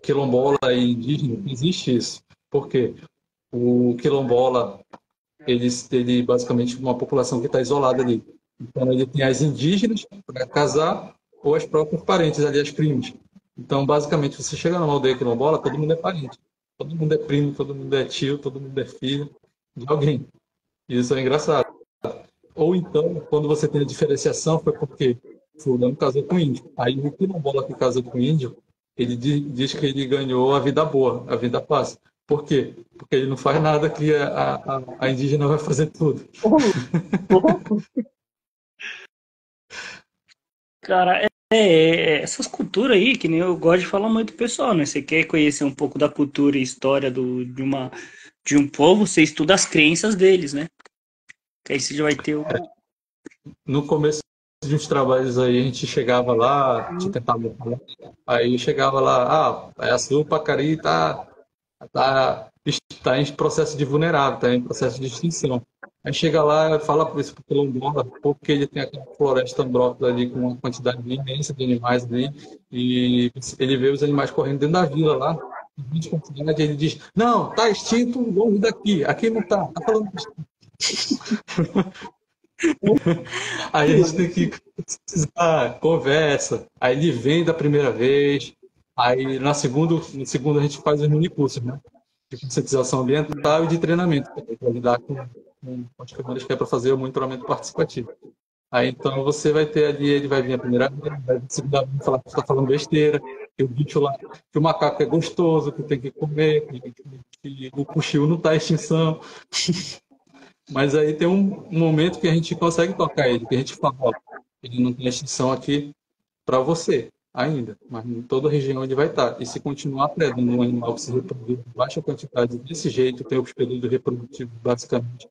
quilombola e indígena, existe isso. Por quê? O quilombola, ele basicamente é uma população que está isolada ali. Então, ele tem as indígenas para casar ou as próprias parentes ali, as primas. Então, basicamente, você chega numa aldeia quilombola, todo mundo é parente. Todo mundo é primo, todo mundo é tio, todo mundo é filho de alguém. Isso é engraçado. Ou então, quando você tem a diferenciação, foi porque fulano casou com índio. Aí o quilombola que casou com índio, ele diz que ele ganhou a vida boa, a vida fácil. Por quê? Porque ele não faz nada que a indígena vai fazer tudo. Cara, essas culturas aí, que nem eu gosto de falar muito pro pessoal, né? Você quer conhecer um pouco da cultura e história de um povo, você estuda as crenças deles, né? Que aí você já vai ter uma. No começo de uns trabalhos aí, a gente chegava lá, a gente tentava falar, aí chegava lá, a sua Pacari tá, está em processo de vulnerável, está em processo de extinção. Aí chega lá e fala para esse quilombola, porque ele tem aquela floresta ambrófila ali com uma quantidade imensa de animais ali, e ele vê os animais correndo dentro da vila lá, e ele diz, não, tá extinto longe daqui, aqui não tá falando aí a gente tem que precisar, conversa. Aí ele vem da primeira vez. Aí no segundo a gente faz os minicursos, né? De conscientização ambiental e de treinamento, para lidar com as câmeras que é para fazer o monitoramento participativo. Aí então você vai ter ali, ele vai vir a primeira vez, vai vir a segunda vez falar que está falando besteira, que o bicho lá, que o macaco é gostoso, que tem que comer, que o cuxiu não está em extinção. Mas aí tem um momento que a gente consegue tocar ele, que a gente fala, ó, ele não tem extinção aqui para você ainda, mas em toda a região ele vai estar. E se continuar predando um animal que se reproduz em baixa quantidade desse jeito, tem os períodos reprodutivos basicamente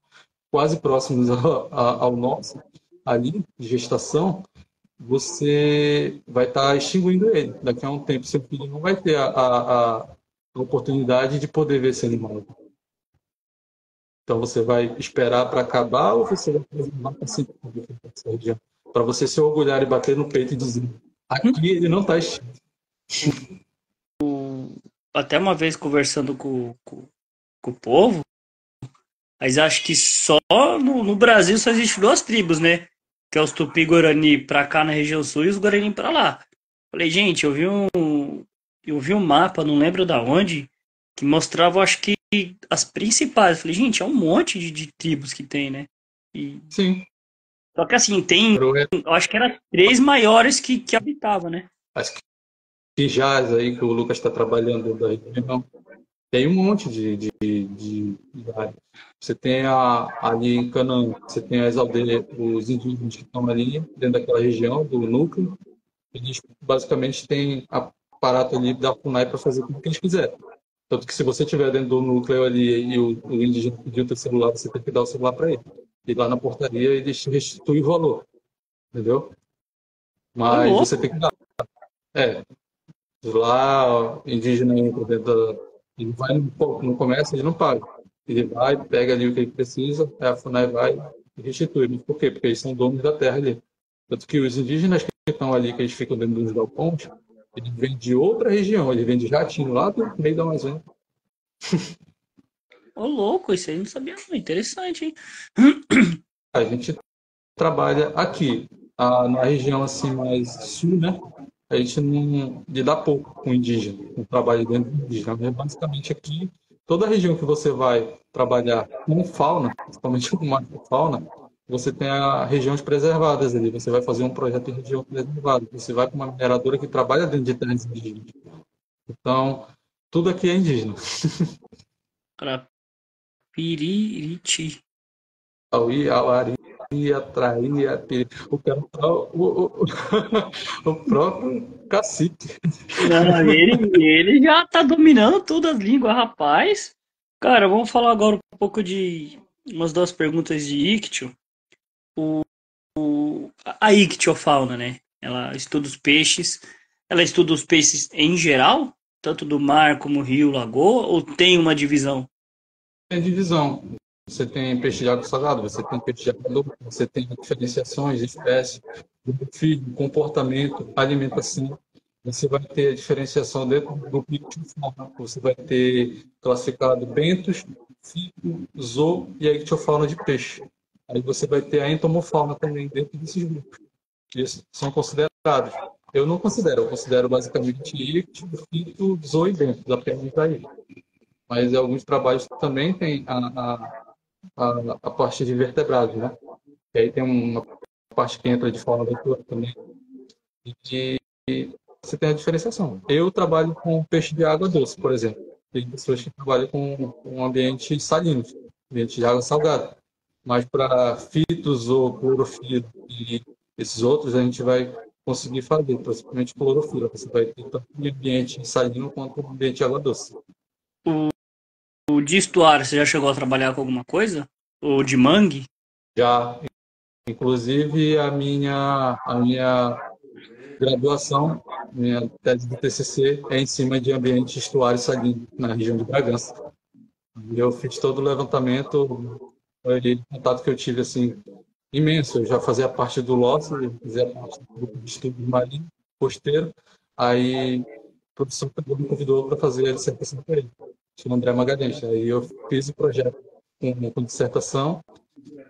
quase próximos ao nosso, ali, de gestação, você vai estar extinguindo ele. Daqui a um tempo, seu filho não vai ter a oportunidade de poder ver esse animal. Então você vai esperar para acabar ou você vai preservar para sempre essa região? Para você se orgulhar e bater no peito e dizer: aqui ele não está extinto. Até uma vez conversando com o povo, mas acho que só no Brasil só existe duas tribos, né? Que é os Tupi-Guarani pra cá na região sul e os Guarani pra lá. Falei, gente, eu vi um mapa, não lembro da onde, que mostrava, acho que, as principais. Falei, gente, é um monte de tribos que tem, né? E, Sim. só que assim, tem, eu acho que eram três maiores que habitavam, né? As Quijás aí que o Lucas está trabalhando da região, tem um monte de áreas. Você tem ali em Canaã, você tem as aldeias, os indígenas que estão ali dentro daquela região, do núcleo, eles basicamente têm aparato ali da FUNAI para fazer tudo o que eles quiserem. Tanto que se você estiver dentro do núcleo ali e o indígena pedir o teu celular, você tem que dar o celular para ele. E lá na portaria eles restituem o valor, entendeu? Ô, Mas você louco, tem que dar. É, lá, o indígena entra dentro da... Ele vai no comércio, ele não paga. Ele vai, pega ali o que ele precisa, a FUNAI vai e restitui. Mas por quê? Porque eles são donos da terra ali. Tanto que os indígenas que estão ali, que eles ficam dentro dos galpões, eles vêm de outra região, eles vêm de Jatinho, lá do meio da Amazônia. ô, louco, isso aí eu não sabia não. Interessante, hein? A gente trabalha aqui, na região assim mais sul, né? A gente não lida pouco com indígena, com trabalho dentro do indígena. Mas basicamente aqui, toda região que você vai trabalhar com fauna, principalmente com macrofauna, você tem as regiões preservadas ali. Você vai fazer um projeto de região preservada. Você vai para uma mineradora que trabalha dentro de terras indígenas. Então, tudo aqui é indígena. Para Piririti. Auí, Auari, Atraí, o cara, o próprio cacique. Não, ele já tá dominando todas as línguas, rapaz. Cara, vamos falar agora um pouco de umas duas perguntas de Ictio. A ictiofauna, né? Ela estuda os peixes. Ela estuda os peixes em geral, tanto do mar como rio, lagoa, ou tem uma divisão? divisão. Você tem peixe de água salgada, você tem peixe de água doce, você tem diferenciações de espécies, de perfil, comportamento, alimentação. Você vai ter a diferenciação dentro do grupo de ictiofauna. Você vai ter classificado bentos, fito, zoo e a ictiofauna de peixe. Aí você vai ter a entomofauna também dentro desses grupos. Eles são considerados. Eu não considero, eu considero basicamente ictio, fito, zoo e bento, apenas aí. Mas alguns trabalhos também têm a parte de vertebrados, né? E aí tem uma parte que entra de fauna aventura também. E você tem a diferenciação. Eu trabalho com peixe de água doce, por exemplo. Tem pessoas que trabalham com um ambiente salino, ambiente de água salgada. Mas para fitos ou clorofila e esses outros, a gente vai conseguir fazer, principalmente clorofila. Você vai ter tanto em ambiente salino quanto em ambiente de água doce. O de estuário, você já chegou a trabalhar com alguma coisa? Ou de mangue? Já, inclusive, a minha graduação, minha tese de TCC é em cima de ambiente estuário salino, na região de Bragança. E eu fiz todo o levantamento, foi o contato que eu tive, assim, imenso. Eu já fazia parte do LOS, fazia parte do grupo de estudo marinho, costeiro. Aí o professor me convidou para fazer a dissertação com ele, chama André Magalhães. Aí eu fiz o projeto com dissertação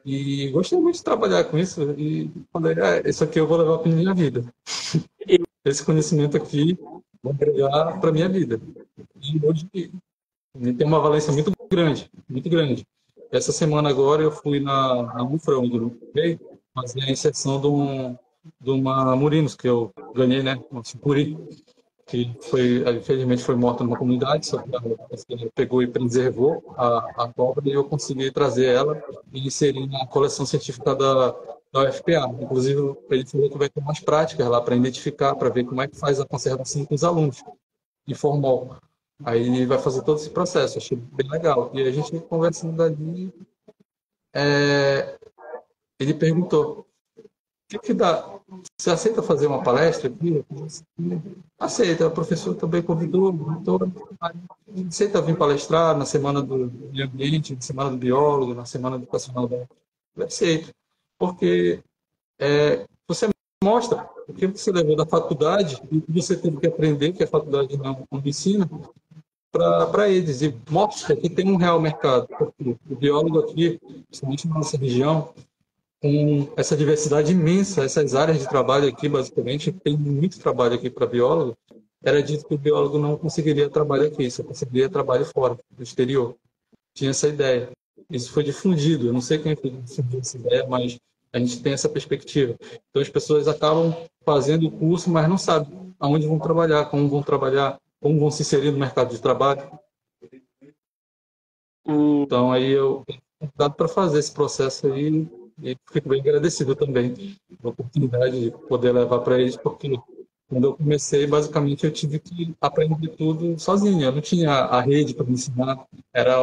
e gostei muito de trabalhar com isso. E falei, isso aqui eu vou levar para minha vida. Esse conhecimento aqui vou agregar para minha vida. E hoje tem uma valência muito grande, muito grande. Essa semana agora eu fui na UFRA, onde eu fiquei, fazer a inserção de uma Murinos, que eu ganhei, né? Uma sucuri, que foi, infelizmente foi morta numa comunidade, só que ela pegou e preservou a cobra e eu consegui trazer ela e inserir na coleção científica da UFPA. Inclusive, ele falou que vai ter umas práticas lá para identificar, para ver como é que faz a conservação com os alunos, informal. Aí vai fazer todo esse processo, achei bem legal. E a gente conversando ali, ele perguntou: o que dá? Você aceita fazer uma palestra aqui? Eu disse, aceita, o professor também convidou, aceita vir palestrar na semana do meio ambiente, na semana do biólogo, na semana educacional da. Eu aceito, porque você mostra o que você levou da faculdade e o que você teve que aprender, que a faculdade não ensina, para eles, e mostra que tem um real mercado. Porque o biólogo aqui, principalmente na nossa região, com essa diversidade imensa, essas áreas de trabalho aqui, basicamente, tem muito trabalho aqui para biólogo, era dito que o biólogo não conseguiria trabalho aqui, só conseguiria trabalho fora, no exterior. Tinha essa ideia. Isso foi difundido, eu não sei quem difundiu essa ideia, mas a gente tem essa perspectiva. Então as pessoas acabam fazendo o curso, mas não sabem aonde vão trabalhar, como vão se inserir no mercado de trabalho. Então aí eu tenho convidado para fazer esse processo aí e fico bem agradecido também pela oportunidade de poder levar para eles, porque quando eu comecei, basicamente eu tive que aprender tudo sozinho. Eu não tinha a rede para me ensinar. Era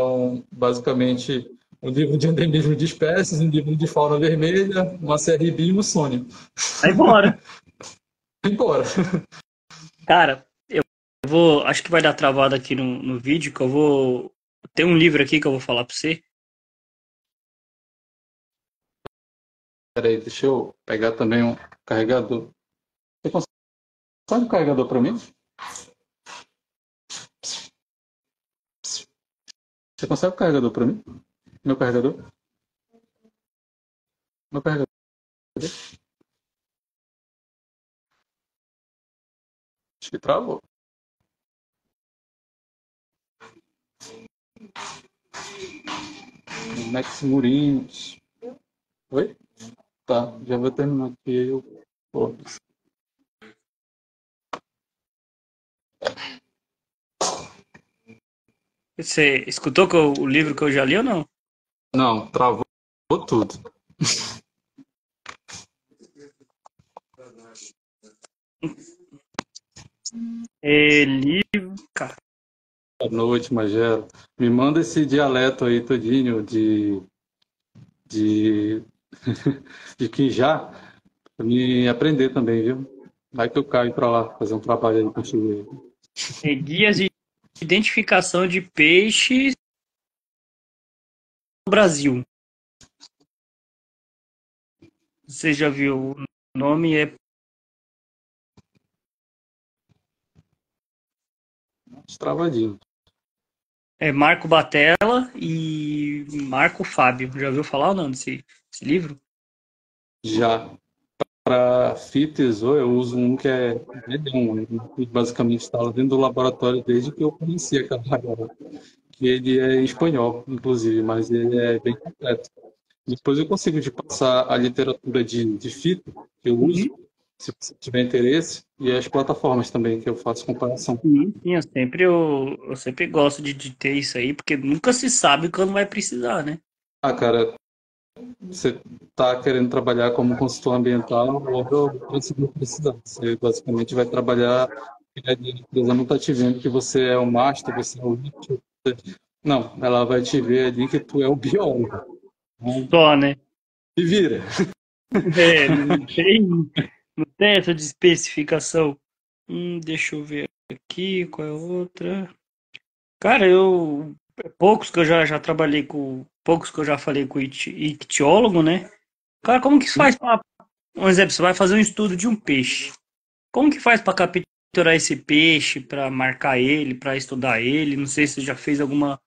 basicamente um livro de endemismo de espécies, um livro de fauna vermelha, uma CRB e um Sônia. Vai embora. Embora. Cara, eu vou. Acho que vai dar travado aqui no vídeo, que eu vou. Tem um livro aqui que eu vou falar pra você. Peraí, deixa eu pegar também um carregador. Você consegue um carregador para mim? Você consegue um carregador para mim? Meu carregador? Meu carregador? Acho que travou. Max Murinos. Oi? Tá, já vou terminar aqui. Pô. Você escutou o livro que eu já li ou não? Não, travou tudo. Livro. Cara, Boa noite, Magela. Me manda esse dialeto aí todinho de, de Quijá para me aprender também, viu? Vai que eu caio para lá fazer um trabalho aí contigo. guias de identificação de peixes Brasil. Você já viu o nome? Travadinho. É Marco Batella e Marco Fábio. Já ouviu falar ou não desse livro? Já para FITES, eu uso um que é Medon, que basicamente está lá dentro do laboratório desde que eu conheci aquela galera. Que ele é espanhol, inclusive, mas ele é bem completo. Depois eu consigo te passar a literatura de fito que eu uso, Uhum. se você tiver interesse, e as plataformas também que eu faço comparação. Sim, eu sempre gosto de ter isso aí, porque nunca se sabe quando vai precisar, né? Ah, cara, você está querendo trabalhar como consultor ambiental, logo eu consigo precisar. Você basicamente vai trabalhar e a empresa não está te vendo que você é o master, você é o lead. Não, ela vai te ver ali que tu é o biólogo. Então, Só, né? se vira. É, não tem essa de especificação. Deixa eu ver aqui, qual é a outra? Cara, poucos que eu já trabalhei com. Poucos que eu já falei com ictiólogo, né? Cara, como que faz pra. Um exemplo, você vai fazer um estudo de um peixe. Como que faz pra capturar esse peixe, pra marcar ele, pra estudar ele? Não sei se você já fez alguma.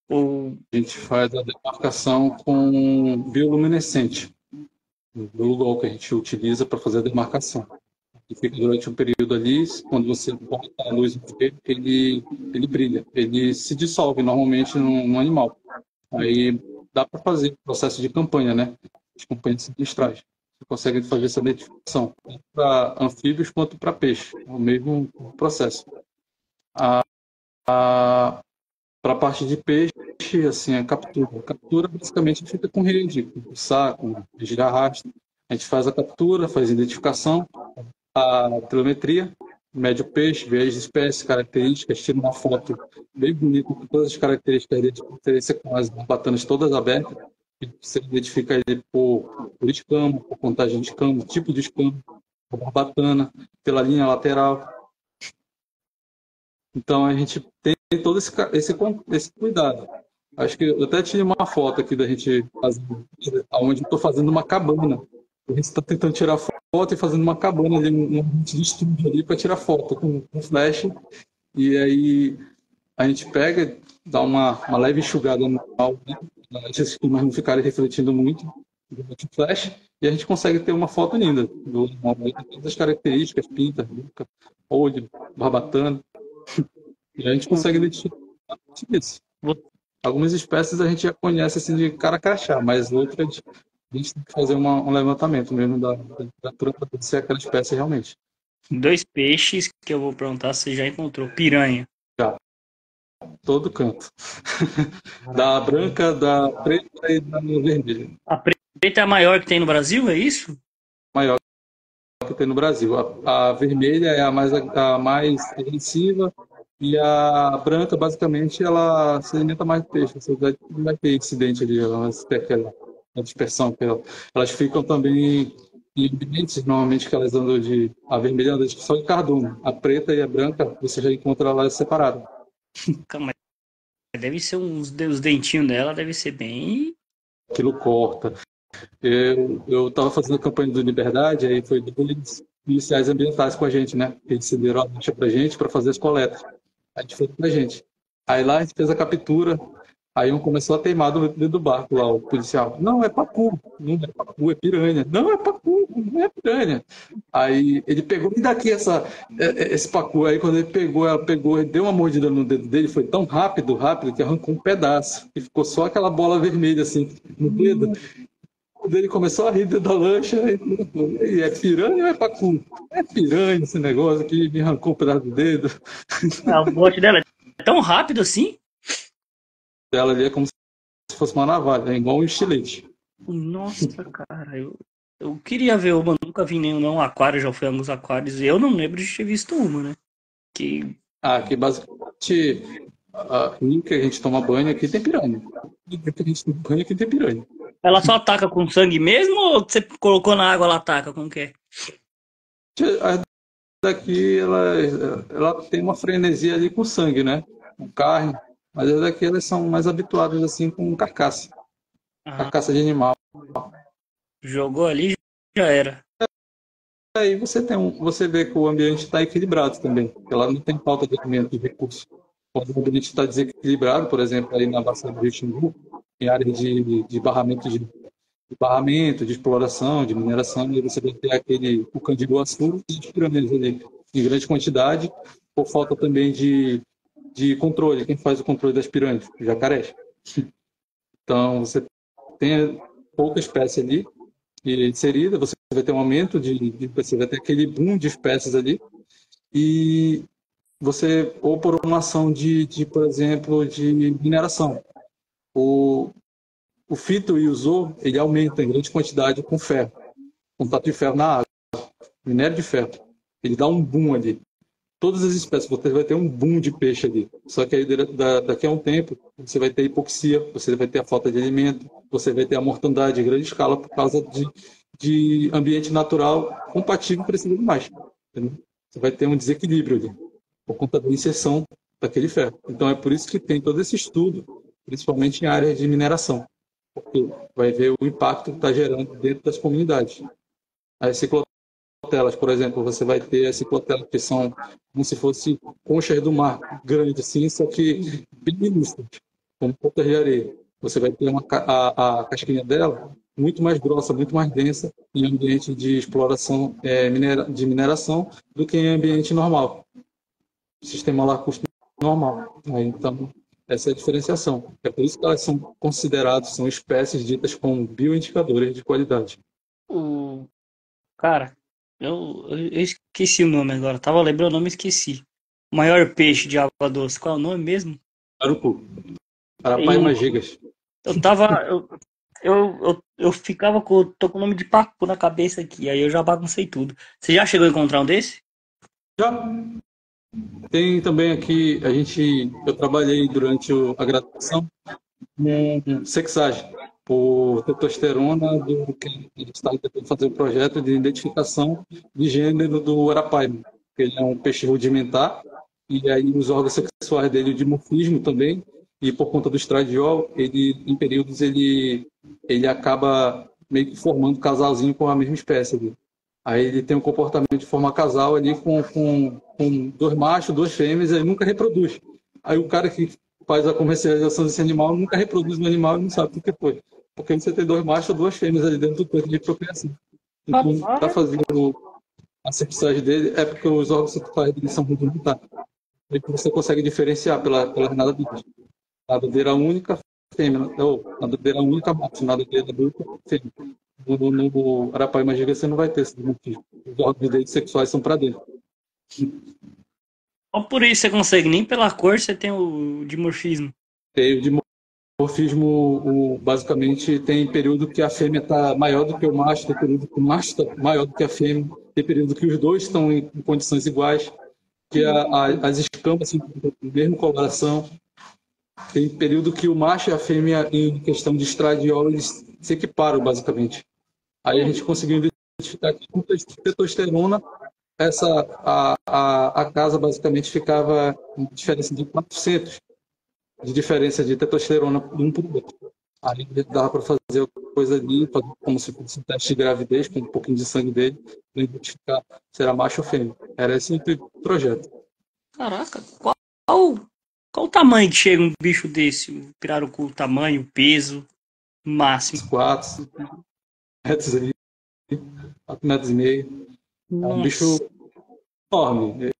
Ou. A gente faz a demarcação com bioluminescente, o Google que a gente utiliza para fazer a demarcação. E fica durante um período ali, quando você bota a luz no espelho, ele brilha, ele se dissolve normalmente no animal. Aí dá para fazer o processo de campanha, né? As campanhas semestrais. Você consegue fazer essa identificação, tanto para anfíbios quanto para peixe. É o mesmo processo. Para a parte de peixe, assim, a captura. A captura basicamente fica com rede, com saco, rede de arrasto. A gente faz a captura, faz a identificação, a telemetria, mede o peixe, vê as espécies, características, tira uma foto bem bonita com todas as características dele, de preferência com as barbatanas todas abertas. E você identifica ele por escama, por contagem de escama, tipo de escama, por barbatana, pela linha lateral. Então a gente tem todo esse cuidado. Acho que eu até tinha uma foto aqui da gente fazendo, onde eu estou fazendo uma cabana. A gente está tentando tirar foto e fazendo uma cabana ali, um ambiente de estúdio ali para tirar foto com flash. E aí a gente pega, dá uma leve enxugada no áudio, né? Antes que não ficarem refletindo muito durante o flash, e a gente consegue ter uma foto linda do animal, todas as características, pinta, boca, olho, barbatana. E a gente consegue identificar isso. Algumas espécies a gente já conhece assim de cara crachá, mas outras a gente tem que fazer um levantamento mesmo da trama de ser aquela espécie realmente. Dois peixes que eu vou perguntar se você já encontrou. Piranha. Já, todo canto. Da branca, da preta e da vermelha. A preta é a maior que tem no Brasil, é isso? Maior que tem no Brasil. A vermelha é a mais agressiva e a branca, basicamente, ela se alimenta mais de peixe. Você não vai ter incidente ali, a dispersão. Elas ficam também em ambientes, normalmente, que elas andam de... A vermelha anda só de cardume. A preta e a branca, você já encontra elas separadas. Calma, deve ser os dentinhos dela, deve ser bem. Aquilo corta. Eu estava fazendo a campanha do Liberdade, aí foi dois policiais ambientais com a gente, né? Eles cederam a lancha para a gente para fazer as coletas. A gente fez com a gente. Aí lá a gente fez a captura, aí um começou a teimar dentro do barco lá, o policial. Não, é pacu, não é pacu, é piranha. Não, é pacu, não é piranha. Aí ele pegou, me dá aqui esse pacu. Aí quando ele pegou, ela pegou, ele deu uma mordida no dedo dele, foi tão rápido, que arrancou um pedaço. E ficou só aquela bola vermelha assim no dedo. Ele começou a rir dentro da lancha. E é piranha ou é pacu? É piranha esse negócio que me arrancou um pedaço do dedo. O bote dela é tão rápido assim? Ela ali é como se fosse uma navalha, é igual um estilete. Nossa, cara, eu queria ver uma, nunca vi nenhum não aquário, já fui a alguns aquários e eu não lembro de ter visto uma, né? Que Aqui basicamente a rio que a gente toma banho aqui tem piranha. O que a gente toma banho aqui tem piranha. ela só ataca com sangue mesmo ou você colocou na água ela ataca? Como que é? A daqui ela tem uma frenesia ali com sangue, né? Com carne. Mas as daqui elas são mais habituadas assim com carcaça. a Ah, caça de animal. jogou ali, já era. Aí você vê que o ambiente está equilibrado também, porque lá não tem falta de alimento, de recursos. Quando o ambiente está desequilibrado, por exemplo, aí na bacia do Rio Xingu, em áreas de barramento, de exploração, de mineração, e você vai ter o candido-açúcar e as pirâmides ali, em grande quantidade, por falta também de controle. Quem faz o controle das pirâmides? Os jacarés. Então, você tem pouca espécie ali inserida, você vai ter um aumento você vai ter aquele boom de espécies ali, e você, ou por uma ação por exemplo, de mineração. O, o fito e o zoo, ele aumenta em grande quantidade com ferro, contato de ferro na água, minério de ferro. Ele dá um boom ali. Todas as espécies, você vai ter um boom de peixe ali. Só que aí daqui a um tempo, você vai ter hipoxia, você vai ter a falta de alimento, você vai ter a mortandade em grande escala por causa de ambiente natural compatível para esses animais. Entendeu? Você vai ter um desequilíbrio ali, por conta da inserção daquele ferro. Então é por isso que tem todo esse estudo, principalmente em áreas de mineração, porque vai ver o impacto que está gerando dentro das comunidades. As ciclotelas, por exemplo, você vai ter as ciclotelas que são como se fosse conchas do mar, grande assim, só que bem minúsculas, como pontas de areia. Você vai ter a casquinha dela muito mais grossa, muito mais densa em ambiente de exploração de mineração do que em ambiente normal, sistema lacustre normal. Então, essa é a diferenciação. É por isso que elas são consideradas, são espécies ditas como bioindicadores de qualidade. O cara, eu esqueci o nome agora. Tava lembrando o nome e esqueci. O maior peixe de água doce. Qual é o nome mesmo? Arucu, E Arapaima-gigas. eu tava. Eu ficava tô com o nome de papo na cabeça aqui. Aí eu já baguncei tudo. Você já chegou a encontrar um desse? Já tem também aqui, eu trabalhei durante a graduação com sexagem, por testosterona, que a gente estava tentando fazer um projeto de identificação de gênero do arapaima. Ele é um peixe rudimentar, e aí os órgãos sexuais dele, o dimorfismo também, e por conta do estradiol, em períodos, ele acaba meio que formando casalzinho com a mesma espécie ali. Aí ele tem um comportamento de formar casal ali com dois machos, duas fêmeas, e nunca reproduz. Aí o cara que faz a comercialização desse animal nunca reproduz o animal e não sabe o que foi. Porque você tem dois machos ou duas fêmeas ali dentro do tanque de procriação. Então, para Rapaz, fazer a sexagem dele, é porque os órgãos sexuais dele são rudimentares. Aí você consegue diferenciar pela nadadeira. Nadadeira única, fêmea. Ou nadadeira única, macho. Nadadeira adulta, fêmea. No Arapaima Giga você não vai ter esse dimorfismo. Os órgãos dele sexuais são para dentro. só por isso você consegue. Nem pela cor você tem o dimorfismo. E o dimorfismo, basicamente, tem período que a fêmea está maior do que o macho, tem período que o macho está maior do que a fêmea, tem período que os dois estão em condições iguais, que as escamas assim, mesmo coloração. Tem período que o macho e a fêmea, em questão de estradiol, eles se equiparam, basicamente. Aí a gente conseguiu identificar que com testosterona, a casa basicamente ficava em diferença de 400 de diferença de testosterona de um para o outro. Aí dava para fazer coisa ali, fazer como se fosse um teste de gravidez, com um pouquinho de sangue dele, para identificar se era macho ou fêmea. Era esse o projeto. Caraca, qual o tamanho que chega um bicho desse? O pirarucu, o tamanho, o peso máximo. 4 metros aí, 4,5 metros. É um bicho Nossa. enorme.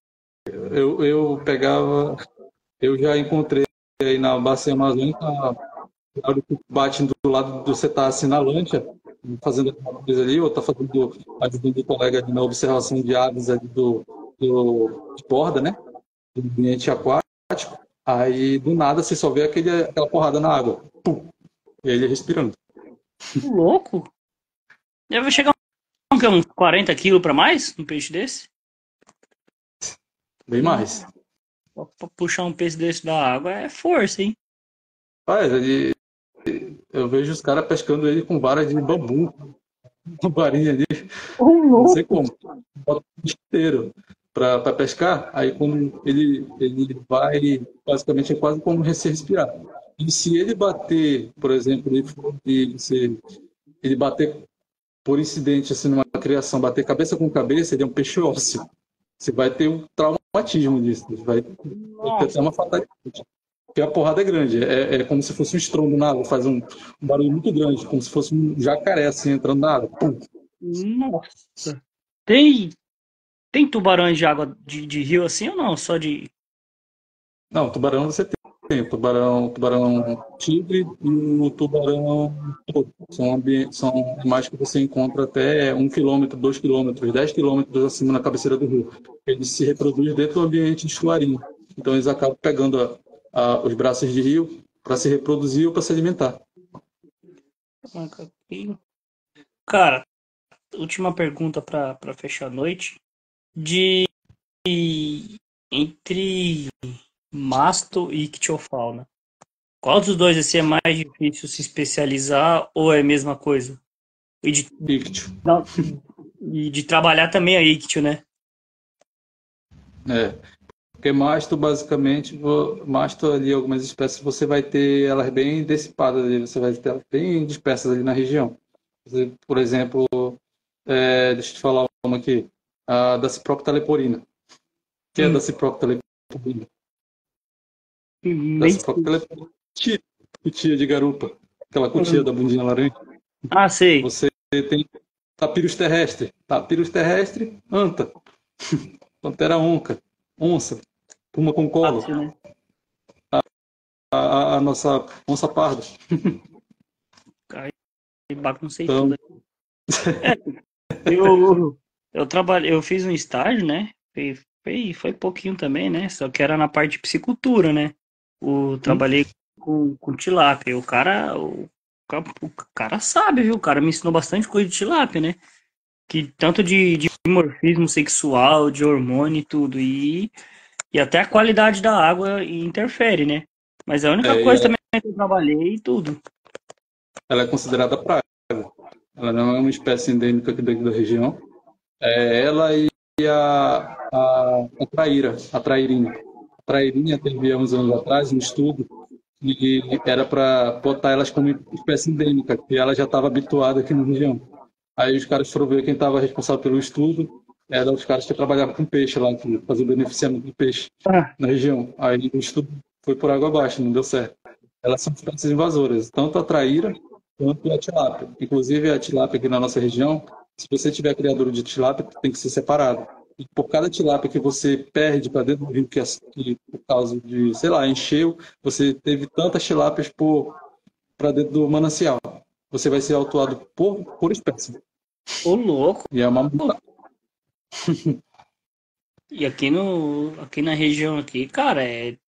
Eu pegava, eu já encontrei aí na bacia amazônica, na hora que bate do lado do você tá assim na lancha, fazendo alguma coisa ali, ou tá ajudando o colega ali na observação de aves ali de borda, né? Do ambiente aquático. Aí do nada você só vê aquela porrada na água. Pum! E ele respirando. Que louco. Deve chegar uns 40 quilos pra mais um peixe desse? Bem mais. Pra puxar um peixe desse da água é força, hein? Mas eu vejo os caras pescando ele com vara de bambu, uma varinha ali, Ô, não sei louco. como. Bota o dia inteiro para pescar, aí quando ele vai, basicamente é quase como se respirar. E se ele bater, por exemplo, ele bater por incidente, assim, numa criação, bater cabeça com cabeça, ele é um peixe ósseo. Você vai ter um traumatismo disso. Vai ter até Nossa, uma fatalidade. Porque a porrada é grande. É como se fosse um estrondo na água. Faz um barulho muito grande, como se fosse um jacaré, assim, entrando na água. Pum. nossa. Tem, tem tubarões de água de rio assim ou não? Só de. Não, tubarão você tem. Tubarão tigre e o tubarão todo. São animais que você encontra até 1 quilômetro, 2 quilômetros, 10 quilômetros acima na cabeceira do rio. Eles se reproduzem dentro do ambiente de estuarinho. Então eles acabam pegando os braços de rio para se reproduzir ou para se alimentar. Cara, última pergunta pra fechar a noite. De entre masto e ictiofauna. Qual dos dois assim, é mais difícil se especializar ou é a mesma coisa? E de, Ictio. não, e de trabalhar também a ictio, né? É. Porque masto, basicamente, masto ali, algumas espécies, você vai ter elas bem dissipadas ali, você vai ter elas bem dispersas ali na região. Por exemplo, deixa eu te falar uma aqui, a da Ciprocta leporina. O que é da Hum, Ciprocta leporina? Da nem Ciprocta sei. leporina. Cutia de garupa, aquela cutia da bundinha laranja. Ah, sei. Você tem tapirus terrestre, anta, pantera onca, onça, puma com colo, Fácil, né? a nossa onça parda. Aí baguncei tudo Então, aqui. É, eu trabalhei, eu fiz um estágio, né? Foi pouquinho também, né? Só que era na parte de piscicultura, né? Trabalhei com tilápia. O cara sabe, viu? O cara me ensinou bastante coisa de tilápia, né? Que tanto de dimorfismo sexual, de hormônio e tudo. E até a qualidade da água interfere, né? Mas é a única e coisa também que eu trabalhei e tudo. ela é considerada praga. Ela não é uma espécie endêmica aqui daqui da região. É ela e a traíra, a trairinha. A trairinha teve há uns anos atrás um estudo e era para botar elas como espécie endêmica, que ela já estava habituada aqui na região. Aí os caras foram ver quem estava responsável pelo estudo, eram os caras que trabalhavam com peixe lá, que faziam beneficiamento de peixe Ah, na região. Aí o estudo foi por água abaixo, não deu certo. Elas são espécies invasoras, tanto a traíra quanto a tilápia. Inclusive a tilápia aqui na nossa região, se você tiver criador de tilápia, tem que ser separado. E por cada tilápia que você perde para dentro do rio, que por causa de, sei lá, encheu, você teve tantas tilápias para dentro do manancial. Você vai ser autuado por espécie. ô louco. E é uma multa. E aqui no, aqui na região aqui, cara,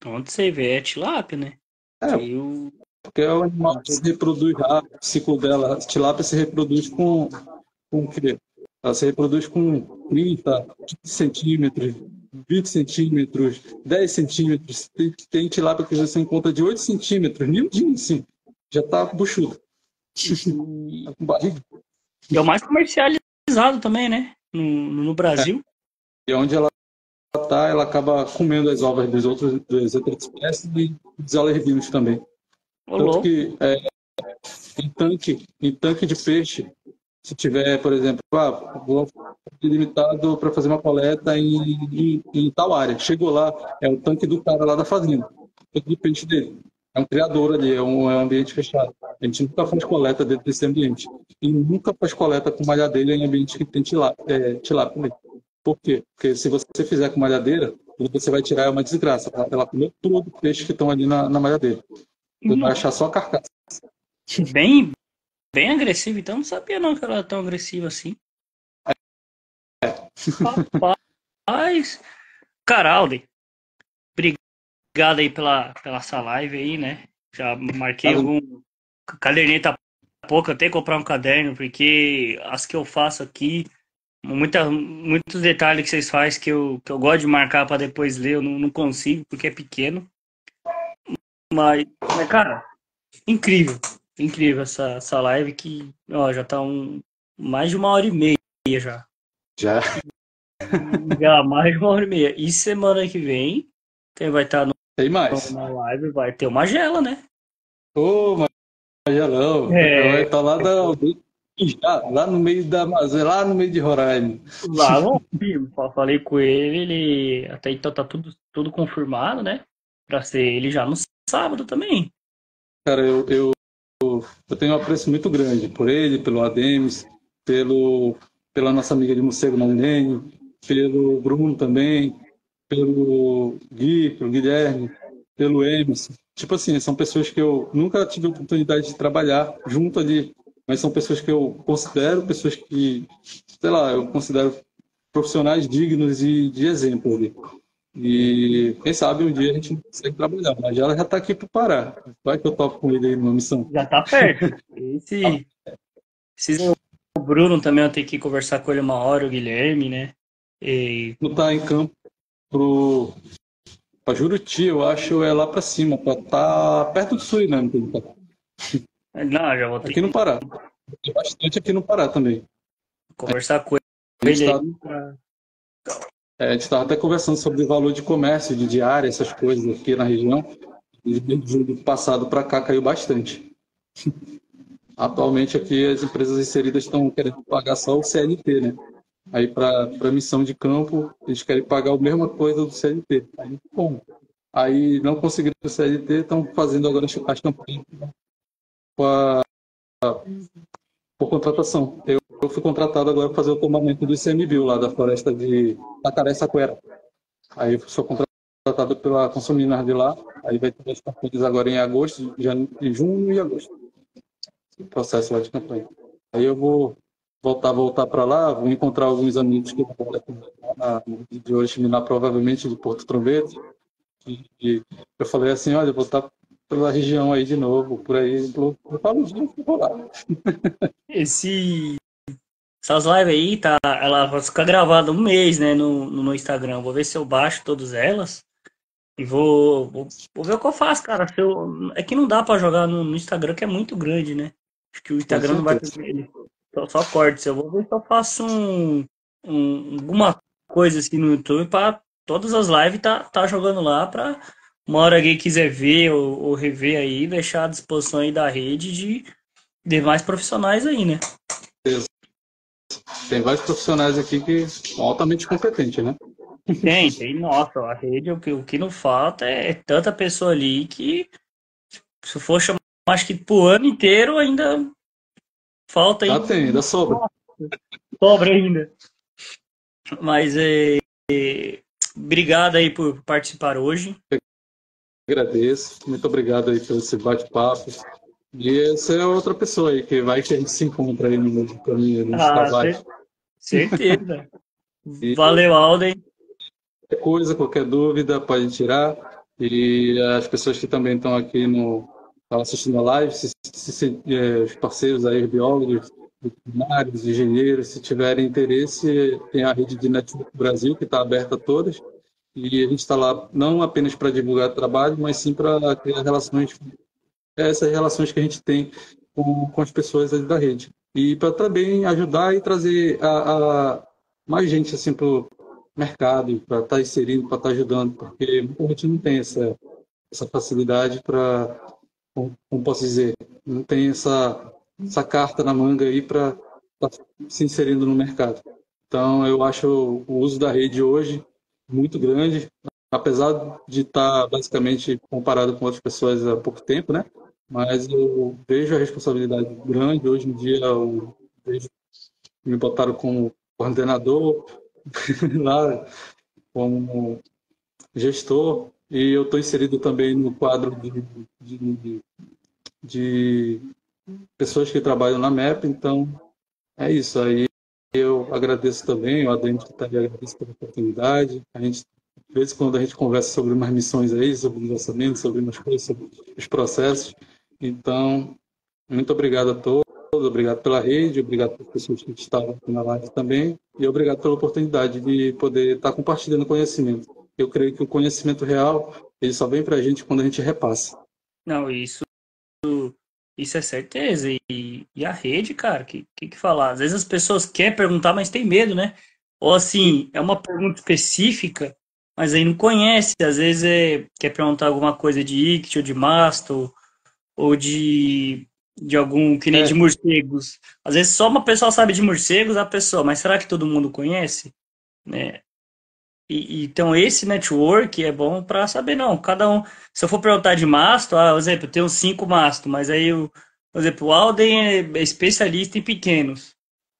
onde você vê é tilápia, né? É, Que o porque é um animal que se reproduz rápido, o ciclo dela, a tilápia se reproduz com o quê? Ela se reproduz com 30, 15 centímetros, 20 centímetros, 10 centímetros. Tem tilápia que você encontra de 8 centímetros, miudinho assim. Já tá buchudo. e Tá com barriga. é o mais comercializado também, né? No Brasil. E onde ela tá, ela acaba comendo as ovas das outras espécies e dos alerguinos também. Ô Tanto louco. que em tanque de peixe, se tiver, por exemplo, vou limitado para fazer uma coleta em tal área. Chegou lá, é o tanque do cara lá da fazenda, o tanque de peixe dele. É um criador ali, é um ambiente fechado. A gente nunca faz coleta dentro desse ambiente. E nunca faz coleta com malhadeira em ambiente que tem tilápia ali. Por quê? Porque se você fizer com malhadeira, o que você vai tirar é uma desgraça. Ela comeu todo o peixe que estão ali na malhadeira. Você vai Nossa, achar só a carcaça. bem, bem agressiva. Então não sabia não que ela era tão agressiva assim. Rapaz. Cara, Alden, obrigado aí pela essa live aí, né? Já marquei algum caderneta pouco, até comprar um caderno, porque as que eu faço aqui, muitos detalhes que vocês fazem que eu gosto de marcar para depois ler, eu não consigo, porque é pequeno. Mas, cara, incrível. Incrível essa live que, ó, já tá mais de 1 hora e meia já. Já Já, mais de 1 hora e meia. E semana que vem, quem vai estar tem mais. na live vai ter uma gela, né? Ô, mas já não. Vai É, estar lá, lá no meio da Amazônia, lá no meio de Roraima. lá no vivo. Falei com ele, ele até então tá tudo confirmado, né? Pra ser ele já no sábado também. Cara, eu tenho um apreço muito grande por ele, pelo Ademes, pela nossa amiga de morcego Marilene, pelo Bruno também, pelo Gui, pelo Guilherme, pelo Emerson. Tipo assim, são pessoas que eu nunca tive a oportunidade de trabalhar junto ali, mas são pessoas que eu considero pessoas que, sei lá, eu considero profissionais dignos e de exemplo ali. E quem sabe um dia a gente não consegue trabalhar, mas já ela já está aqui para parar. Vai que eu topo com ele aí numa missão. Já tá perto. Esse o Bruno também, eu tenho que conversar com ele uma hora, o Guilherme, né? E, Não está em campo para Juruti, eu acho, é lá para cima, para tá perto do Suriname. Que ele tá. não, já vou ter Aqui no que Pará. Tem bastante aqui no Pará também. conversar com A gente ele está aí. Pra- a gente estava até conversando sobre o valor de comércio, de diária, essas coisas aqui na região. E do passado para cá caiu bastante. Atualmente aqui as empresas inseridas estão querendo pagar só o CLT, né? Aí para missão de campo, eles querem pagar a mesma coisa do CLT. Aí, bom, aí não conseguiram o CLT, estão fazendo agora as campanhas por contratação. Eu fui contratado agora para fazer o tombamento do ICMBio lá da floresta de Tacaré-Saquera. Aí eu sou contratado pela Consuminar de lá. Aí vai ter as campanhas agora em agosto, em junho e agosto. O processo lá de campanha. Aí eu vou voltar para lá, vou encontrar alguns amigos que trabalham comigo lá de Oriximiná, provavelmente de Porto Trovete. E eu falei assim, olha, eu vou estar pela região aí de novo, por aí. Eu falo, eu vou lá. Esse, essas lives aí, tá, ela vai ficar gravada um mês, né, no meu Instagram. Vou ver se eu baixo todas elas e vou ver o que eu faço, cara. É que não dá pra jogar no Instagram, que é muito grande, né? Acho que o Com Instagram não vai certeza. permitir ele. Só cortes. Eu vou ver se eu faço alguma coisa assim no YouTube pra todas as lives tá jogando lá pra uma hora alguém quiser ver ou rever aí, deixar à disposição aí da rede de demais profissionais aí, né? Tem vários profissionais aqui que são altamente competentes, né? Nossa, a rede, o que não falta é tanta pessoa ali que, se for chamar, acho que pro ano inteiro ainda falta Ah, aí, tem, ainda sobra. sobra ainda. Mas obrigado aí por participar hoje. Agradeço. Muito obrigado aí pelo esse bate-papo. E essa é outra pessoa aí que vai que a gente se encontra aí no meio do caminho, nos Ah, cavalos. certeza. E Valeu, Alden. qualquer coisa, qualquer dúvida, pode tirar. E as pessoas que também estão aqui no estão assistindo a live, os parceiros aí, os biólogos, veterinários, engenheiros, se tiverem interesse, tem a rede de Network Brasil, que está aberta a todas. E a gente está lá não apenas para divulgar trabalho, mas sim para criar relações, essas relações que a gente tem com as pessoas ali da rede. E para também ajudar e trazer mais gente assim, para o mercado, para estar inserindo, para estar ajudando, porque muita gente não tem essa facilidade para, como posso dizer, não tem essa carta na manga aí para se inserindo no mercado. Então, eu acho o uso da rede hoje muito grande, apesar de estar basicamente comparado com outras pessoas há pouco tempo, né? Mas eu vejo a responsabilidade grande. Hoje em dia, eu vejo, me botaram como coordenador lá, como gestor, e eu estou inserido também no quadro de, de pessoas que trabalham na MEP, então é isso aí. Eu agradeço também, o Adente que está ali, agradeço pela oportunidade. A gente, de vez em quando, a gente conversa sobre umas missões aí, sobre os orçamentos, sobre umas coisas, sobre os processos. Então, muito obrigado a todos, obrigado pela rede, obrigado pelas pessoas que estavam aqui na live também, e obrigado pela oportunidade de poder estar compartilhando conhecimento. Eu creio que o conhecimento real, ele só vem para a gente quando a gente repassa. Não, isso é certeza. E a rede, cara, que falar? Às vezes as pessoas querem perguntar, mas tem medo, né? Ou assim, é uma pergunta específica, mas aí não conhece. Às vezes quer perguntar alguma coisa de ICT ou de Masto, ou de algum, que nem de É, morcegos. Às vezes só uma pessoa sabe de morcegos, a pessoa, mas será que todo mundo conhece? Né? Então esse network é bom para saber, não, cada um, se eu for perguntar de masto, por exemplo, eu tenho 5 mastos, mas aí, por exemplo, o Alden é especialista em pequenos.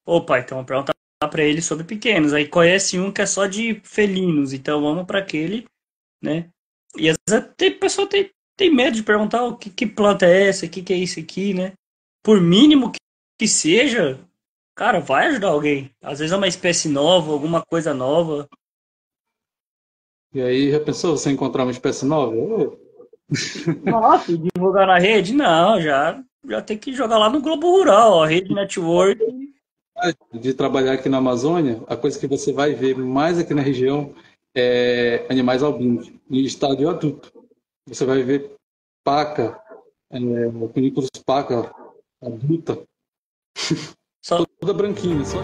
Opa, então vamos perguntar para ele sobre pequenos. Aí conhece um que é só de felinos, então vamos para aquele, né? E às vezes tem pessoa tem medo de perguntar o que planta é essa, o que é isso aqui, né? Por mínimo que seja, cara, vai ajudar alguém. Às vezes é uma espécie nova, alguma coisa nova. e aí já pensou você encontrar uma espécie nova? Nossa, e divulgar na rede? Não, já tem que jogar lá no Globo Rural, ó, rede network. De trabalhar aqui na Amazônia, a coisa que você vai ver mais aqui na região é animais albinos, em estádio adulto. Você vai ver paca, cunículos paca adulta, Só, toda branquinha, só